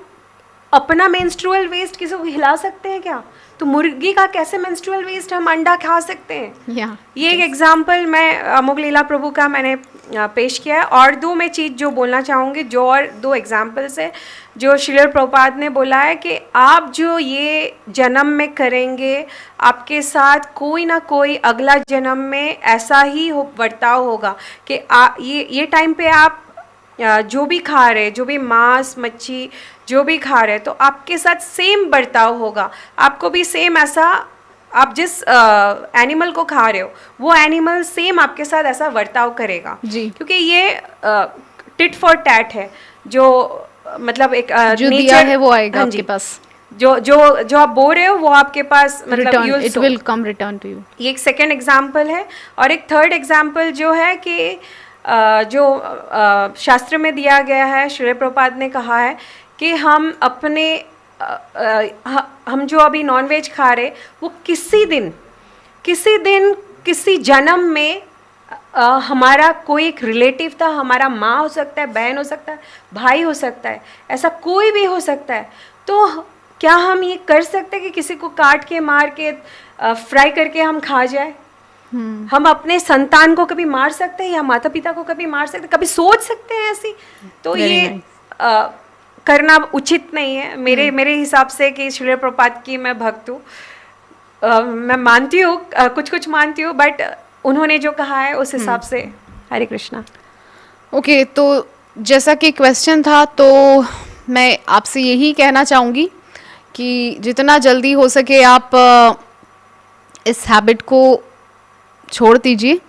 अपना मेंस्ट्रुअल वेस्ट किसी को खिला सकते हैं क्या, तो मुर्गी का कैसे मेंस्ट्रुअल वेस्ट हम अंडा खा सकते हैं। ये एक एग्जाम्पल मैं अमोघ लीला प्रभु का मैंने पेश किया है। और दो मैं चीज़ जो बोलना चाहूँगी, जो और दो एग्जाम्पल्स है जो श्रील प्रभुपाद ने बोला है कि आप जो ये जन्म में करेंगे, आपके साथ कोई ना कोई अगला जन्म में ऐसा ही बर्ताव होगा कि ये टाइम पे आप जो भी खा रहे, जो भी मांस मच्छी जो भी खा रहे, तो आपके साथ सेम बर्ताव होगा, आपको भी सेम ऐसा, आप जिस एनिमल को खा रहे हो वो एनिमल सेम आपके साथ ऐसा बर्ताव करेगा जी। क्योंकि ये टिट फॉर टैट है, जो मतलब एक जो दिया है वो आएगा आपके पास, जो आप बोल रहे हो वो आपके पास, मतलब it will come return to you. ये एक सेकेंड एग्जाम्पल है। और एक थर्ड एग्जाम्पल जो है कि जो शास्त्र में दिया गया है, श्री प्रभुपाद ने कहा है कि हम अपने हम जो अभी नॉनवेज खा रहे, वो किसी दिन किसी जन्म में हमारा कोई एक रिलेटिव था, हमारा माँ हो सकता है, बहन हो सकता है, भाई हो सकता है, ऐसा कोई भी हो सकता है। तो क्या हम ये कर सकते हैं कि किसी को काट के मार के फ्राई करके हम खा जाए? हम अपने संतान को कभी मार सकते हैं या माता पिता को कभी मार सकते हैं, कभी सोच सकते हैं ऐसी? तो ये करना उचित नहीं है मेरे हिसाब से कि श्रील प्रभुपाद की मैं भक्त हूँ, मैं मानती हूँ, कुछ मानती हूँ, बट उन्होंने जो कहा है उस हिसाब से। हरे कृष्णा। ओके, तो जैसा कि क्वेश्चन था, तो मैं आपसे यही कहना चाहूँगी कि जितना जल्दी हो सके आप इस हैबिट को छोड़ दीजिए।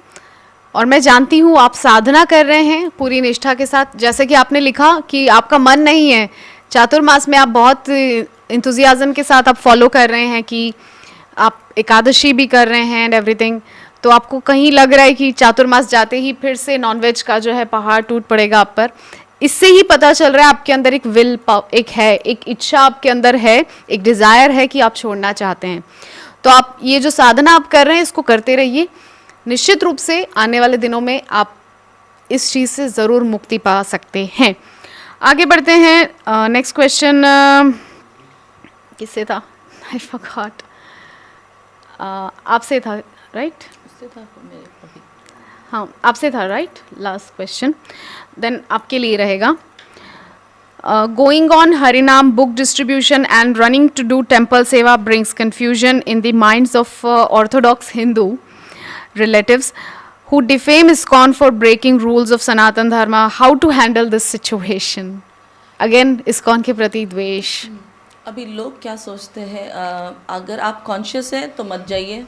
और मैं जानती हूँ आप साधना कर रहे हैं पूरी निष्ठा के साथ, जैसे कि आपने लिखा कि आपका मन नहीं है, चातुर्मास में आप बहुत इंथुजियाज्म के साथ आप फॉलो कर रहे हैं, कि आप एकादशी भी कर रहे हैं एंड एवरीथिंग, तो आपको कहीं लग रहा है कि चातुर्मास जाते ही फिर से नॉनवेज का जो है पहाड़ टूट पड़ेगा आप पर। इससे ही पता चल रहा है आपके अंदर एक एक इच्छा आपके अंदर है, एक डिज़ायर है कि आप छोड़ना चाहते हैं। तो आप ये जो साधना आप कर रहे हैं इसको करते रहिए, निश्चित रूप से आने वाले दिनों में आप इस चीज़ से ज़रूर मुक्ति पा सकते हैं। आगे बढ़ते हैं। नेक्स्ट क्वेश्चन किससे था? I forgot. आपसे था राइट? हाँ आपसे था राइट लास्ट क्वेश्चन। देन आपके लिए रहेगा। Going on Harinam book distribution and running to do temple seva brings confusion in the minds of Orthodox Hindu relatives who defame ISKCON for breaking rules of Sanatan Dharma. How to handle this situation? Again, ISKCON के प्रति द्वेष। अभी लोग क्या सोचते हैं, अगर आप कॉन्शियस है तो मत जाइए,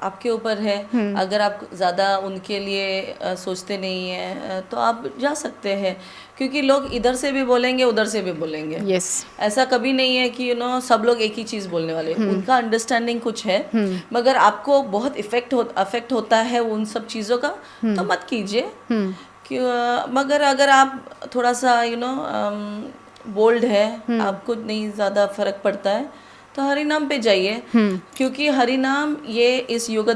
आपके ऊपर है। अगर आप ज़्यादा उनके लिए सोचते नहीं है तो आप जा सकते हैं, क्योंकि लोग इधर से भी बोलेंगे उधर से भी बोलेंगे। Yes. ऐसा कभी नहीं है कि सब लोग एक ही चीज़ बोलने वाले, उनका अंडरस्टैंडिंग कुछ है। मगर आपको बहुत अफेक्ट होता है उन सब चीज़ों का, तो मत कीजिए। मगर अगर आप थोड़ा सा बोल्ड है, आपको नहीं ज़्यादा फर्क पड़ता है, तो हरि नाम पे जाइए, क्योंकि हरि नाम ये इस युग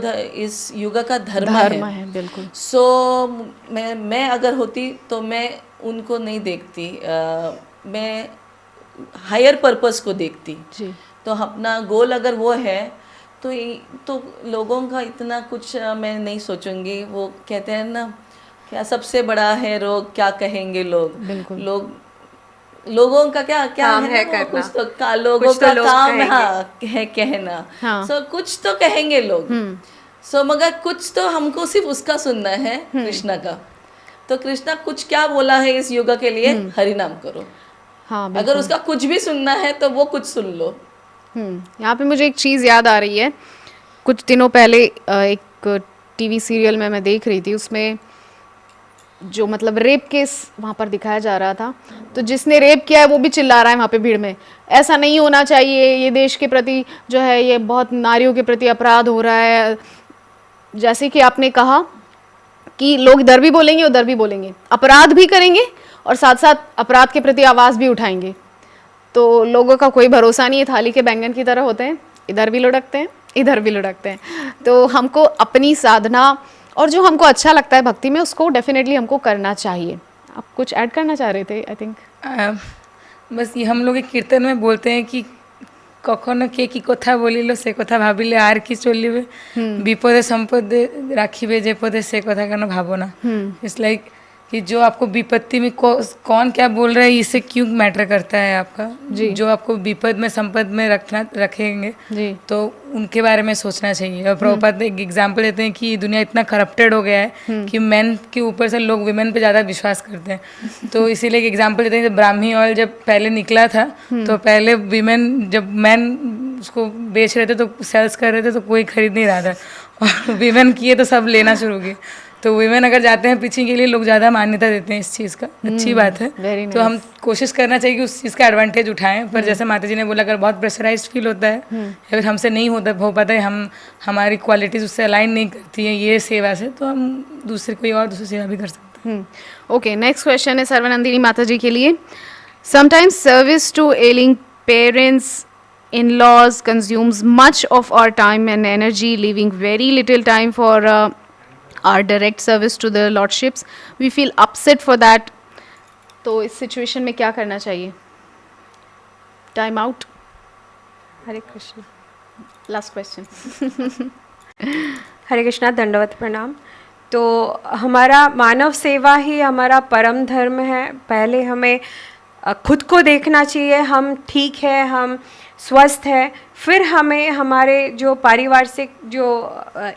का धर्म है। बिल्कुल। सो मैं अगर होती तो मैं उनको नहीं देखती, मैं हायर पर्पस को देखती जी। तो अपना गोल अगर वो है तो लोगों का इतना कुछ मैं नहीं सोचूंगी। वो कहते हैं ना, क्या सबसे बड़ा है रोग, क्या कहेंगे लोग। बिल्कुल। लोगों का क्या काम है है ना, करना। कुछ तो लोगों कुछ तो का लोग काम कहेंगे। है कहना। हाँ। सो कुछ तो कहेंगे लोग। मगर कुछ तो हमको सिर्फ उसका सुनना है, कृष्णा का। तो कृष्णा कुछ क्या बोला है इस युग के लिए, हरि नाम करो। हाँ अगर उसका कुछ भी सुनना है तो वो कुछ सुन लो। यहाँ पे मुझे एक चीज़ याद आ रही है। कुछ दिनों पहले एक टीवी सीरियल में मैं देख रही थी, उसमें जो मतलब रेप केस वहाँ पर दिखाया जा रहा था। तो जिसने रेप किया है वो भी चिल्ला रहा है वहाँ पे भीड़ में, ऐसा नहीं होना चाहिए, ये देश के प्रति जो है ये बहुत नारियों के प्रति अपराध हो रहा है। जैसे कि आपने कहा कि लोग इधर भी बोलेंगे उधर भी बोलेंगे, अपराध भी करेंगे और साथ साथ अपराध के प्रति आवाज़ भी उठाएंगे। तो लोगों का कोई भरोसा नहीं है, थाली के बैंगन की तरह होते हैं, इधर भी लुढ़कते हैं इधर भी लुढ़कते हैं। तो हमको अपनी साधना और जो हमको अच्छा लगता है भक्ति में उसको डेफिनेटली हमको करना चाहिए। आप कुछ ऐड करना चाह रहे थे आई थिंक? बस ये हम लोग एक कीर्तन में बोलते हैं कि कखनो के की कथा बोलिलो से कथा भाविले आर की चलिबे, विपदे संपदे राखिबे जे पदे से कथा केन भावना। इट्स लाइक कि जो आपको विपत्ति में कौन क्या बोल रहा है इससे क्यों मैटर करता है आपका जी। जो आपको विपद में संपद में रखेंगे जी। तो उनके बारे में सोचना चाहिए। और प्रभुपाद एक एग्जाम्पल देते हैं कि दुनिया इतना करप्टेड हो गया है कि मैन के ऊपर से लोग विमेन पे ज़्यादा विश्वास करते हैं। तो इसीलिए एक एग्जाम्पल देते हैं, जब ब्राह्मी ऑयल जब पहले निकला था तो पहले विमेन, जब मैन उसको बेच रहे थे तो सेल्स कर रहे थे तो कोई खरीद नहीं रहा था, और विमेन किए तो सब लेना शुरू किए। तो वीमेन अगर जाते हैं पीछे के लिए लोग ज़्यादा मान्यता देते हैं इस चीज़ का। अच्छी बात है। तो हम कोशिश करना चाहिए कि उस चीज़ का एडवांटेज उठाएं। पर जैसे माता जी ने बोला, अगर बहुत प्रेशराइज्ड फील होता है या फिर हमसे नहीं हो पाता है, हमारी क्वालिटीज़ उससे अलाइन नहीं करती हैं ये सेवा से, तो हम कोई और दूसरी सेवा भी कर सकते हैं। ओके, नेक्स्ट क्वेश्चन है सर्वनंदिनी माता जी के लिए। Sometimes service to ailing parents in-laws consumes much of our time and energy, leaving very little time for our direct service to the lordships. We feel upset for that. तो इस situation में क्या करना चाहिए? Time out. Hare Krishna. Last question. Hare Krishna, दंडवत प्रणाम। तो हमारा मानव सेवा ही हमारा परम धर्म है। पहले हमें खुद को देखना चाहिए, हम ठीक है, हम स्वस्थ है, फिर हमें हमारे जो पारिवारिक जो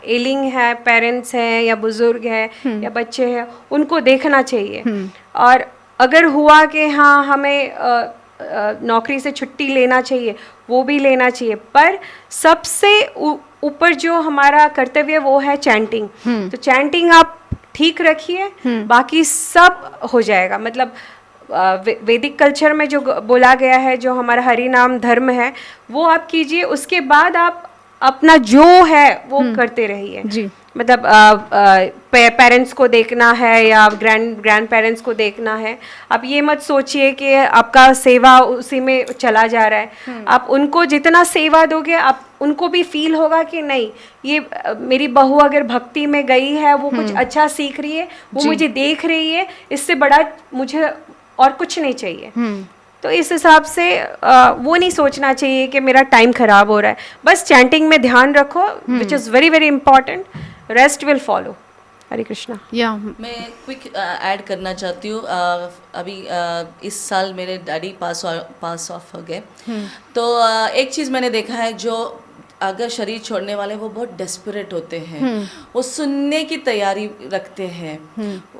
एलिंग है, पेरेंट्स हैं या बुज़ुर्ग हैं या बच्चे हैं, उनको देखना चाहिए। और अगर हुआ कि हाँ हमें नौकरी से छुट्टी लेना चाहिए, वो भी लेना चाहिए। पर सबसे ऊपर जो हमारा कर्तव्य वो है चैंटिंग। तो चैंटिंग आप ठीक रखिए, बाकी सब हो जाएगा। मतलब वैदिक कल्चर में जो बोला गया है, जो हमारा हरि नाम धर्म है, वो आप कीजिए। उसके बाद आप अपना जो है वो करते रहिए। मतलब पेरेंट्स को देखना है या ग्रैंड पेरेंट्स को देखना है। आप ये मत सोचिए कि आपका सेवा उसी में चला जा रहा है। आप उनको जितना सेवा दोगे आप उनको भी फील होगा कि नहीं ये मेरी बहू अगर भक्ति में गई है, वो कुछ अच्छा सीख रही है, वो मुझे देख रही है, इससे बड़ा मुझे और कुछ नहीं चाहिए। तो इस हिसाब से वो नहीं सोचना चाहिए कि मेरा टाइम खराब हो रहा है। बस चैंटिंग में ध्यान रखो, which is very very important, rest will follow. Hare Krishna. या मैं क्विक ऐड करना चाहती हूँ। अभी इस साल मेरे डैडी पास ऑफ हो गए। तो एक चीज़ मैंने देखा है, जो अगर शरीर छोड़ने वाले वो बहुत डेस्परेट होते हैं, वो सुनने की तैयारी रखते हैं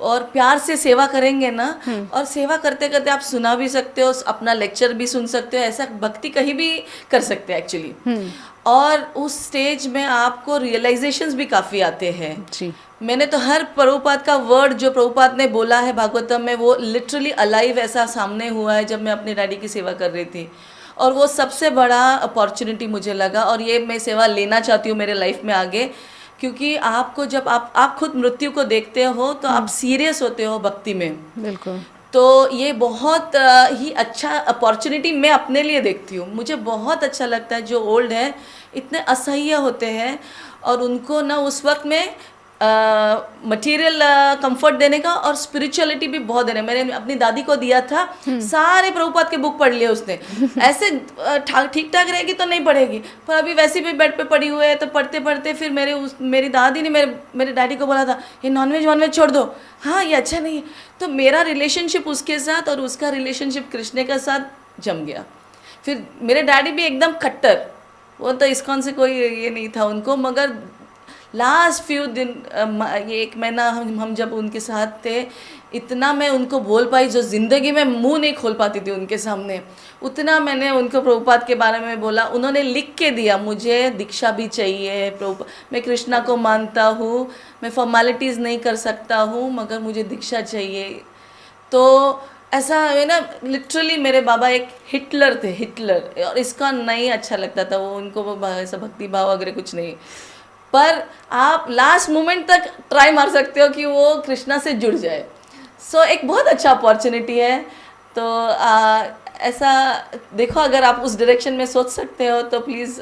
और प्यार से सेवा करेंगे ना, और सेवा करते करते आप सुना भी सकते हो, अपना लेक्चर भी सुन सकते हो, ऐसा भक्ति कहीं भी कर सकते हैं एक्चुअली। और उस स्टेज में आपको रियलाइजेशंस भी काफ़ी आते हैं। जी, मैंने तो हर प्रभुपाद का वर्ड जो प्रभुपाद ने बोला है भागवतम में, वो लिटरली अलाइव ऐसा सामने हुआ है जब मैं अपने डैडी की सेवा कर रही थी। और वो सबसे बड़ा अपॉर्चुनिटी मुझे लगा, और ये मैं सेवा लेना चाहती हूँ मेरे लाइफ में आगे, क्योंकि आपको जब आप खुद मृत्यु को देखते हो तो आप सीरियस होते हो भक्ति में। बिल्कुल। तो ये बहुत ही अच्छा अपॉर्चुनिटी मैं अपने लिए देखती हूँ। मुझे बहुत अच्छा लगता है जो ओल्ड हैं इतने असह्य होते हैं, और उनको ना उस वक्त में मटेरियल कंफर्ट देने का और स्पिरिचुअलिटी भी बहुत देने। मैंने अपनी दादी को दिया था, सारे प्रभुपाद के बुक पढ़ लिए उसने। ऐसे ठीक ठाक रहेगी तो नहीं पढ़ेगी, पर अभी वैसे भी बेड पे पड़ी हुई है, तो पढ़ते पढ़ते फिर मेरी दादी ने मेरे डैडी को बोला था ये नॉनवेज छोड़ दो, हाँ ये अच्छा नहीं है। तो मेरा रिलेशनशिप उसके साथ और उसका रिलेशनशिप कृष्ण के साथ जम गया। फिर मेरे डैडी भी एकदम खट्टर, वो तो इस्कॉन से कोई ये नहीं था उनको, मगर लास्ट फ्यू दिन ये 1 महीना हम जब उनके साथ थे, इतना मैं उनको बोल पाई जो ज़िंदगी में मुंह नहीं खोल पाती थी उनके सामने, उतना मैंने उनको प्रभुपाद के बारे में बोला। उन्होंने लिख के दिया मुझे दीक्षा भी चाहिए, मैं कृष्णा को मानता हूँ, मैं फॉर्मेलिटीज़ नहीं कर सकता हूँ, मगर मुझे दीक्षा चाहिए। तो ऐसा है ना, लिटरली मेरे बाबा एक हिटलर थे, हिटलर, और इसका नहीं अच्छा लगता था वो, उनको वो ऐसा भक्ति भाव वगैरह कुछ नहीं। पर आप लास्ट मोमेंट तक ट्राई मार सकते हो कि वो कृष्णा से जुड़ जाए। सो एक बहुत अच्छा अपॉर्चुनिटी है। तो ऐसा देखो, अगर आप उस डायरेक्शन में सोच सकते हो तो प्लीज़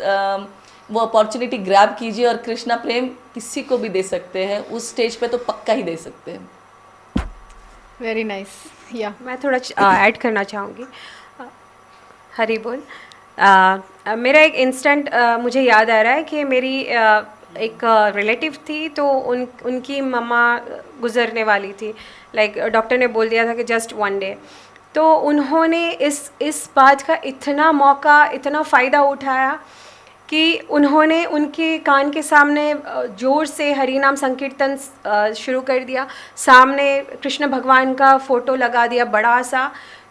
वो अपॉर्चुनिटी ग्रैब कीजिए, और कृष्णा प्रेम किसी को भी दे सकते हैं, उस स्टेज पे तो पक्का ही दे सकते हैं। Very nice. या मैं थोड़ा ऐड करना चाहूँगी। हरी बोल। मेरा एक इंस्टेंट मुझे याद आ रहा है कि मेरी एक रिलेटिव थी, तो उनकी मम्मा गुजरने वाली थी। लाइक डॉक्टर ने बोल दिया था कि जस्ट 1 डे। तो उन्होंने इस बात का इतना मौका, इतना फ़ायदा उठाया कि उन्होंने उनके कान के सामने ज़ोर से हरि नाम संकीर्तन शुरू कर दिया, सामने कृष्ण भगवान का फ़ोटो लगा दिया बड़ा सा।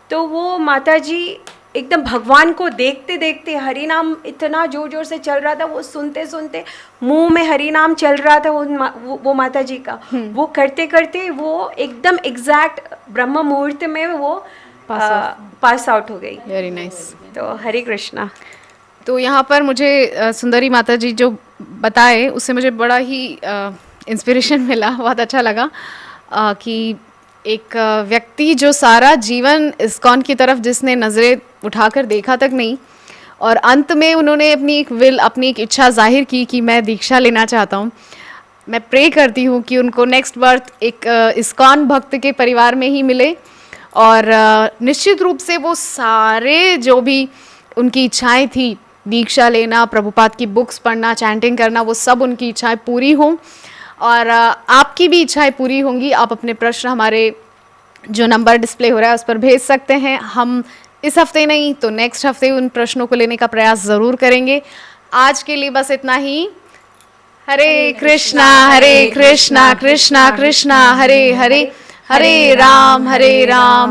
तो वो माताजी एकदम भगवान को देखते देखते, हरि नाम इतना जोर जोर से चल रहा था, वो सुनते सुनते मुंह में हरि नाम चल रहा था वो माता जी का। वो करते करते वो एकदम एग्जैक्ट ब्रह्म मुहूर्त में वो पास आउट हो गई। Very nice. तो हरे कृष्णा। तो यहाँ पर मुझे सुंदरी माता जी जो बताए उससे मुझे बड़ा ही इंस्पिरेशन मिला, बहुत अच्छा लगा कि एक व्यक्ति जो सारा जीवन इस्कॉन की तरफ जिसने नज़रें उठाकर देखा तक नहीं, और अंत में उन्होंने अपनी एक इच्छा जाहिर की कि मैं दीक्षा लेना चाहता हूँ। मैं प्रे करती हूँ कि उनको नेक्स्ट बर्थ एक इस्कॉन भक्त के परिवार में ही मिले, और निश्चित रूप से वो सारे जो भी उनकी इच्छाएं थी, दीक्षा लेना, प्रभुपाद की बुक्स पढ़ना, चैंटिंग करना, वो सब उनकी इच्छाएं पूरी हों, और आपकी भी इच्छाएं पूरी होंगी। आप अपने प्रश्न हमारे जो नंबर डिस्प्ले हो रहा है उस पर भेज सकते हैं। हम इस हफ्ते नहीं तो नेक्स्ट हफ्ते उन प्रश्नों को लेने का प्रयास ज़रूर करेंगे। आज के लिए बस इतना ही। हरे कृष्णा कृष्णा कृष्णा हरे हरे, हरे राम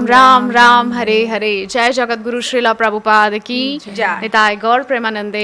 राम राम हरे हरे। जय जगत गुरु श्रीला प्रभुपाद की जय। निताय गौर प्रेमानंदे।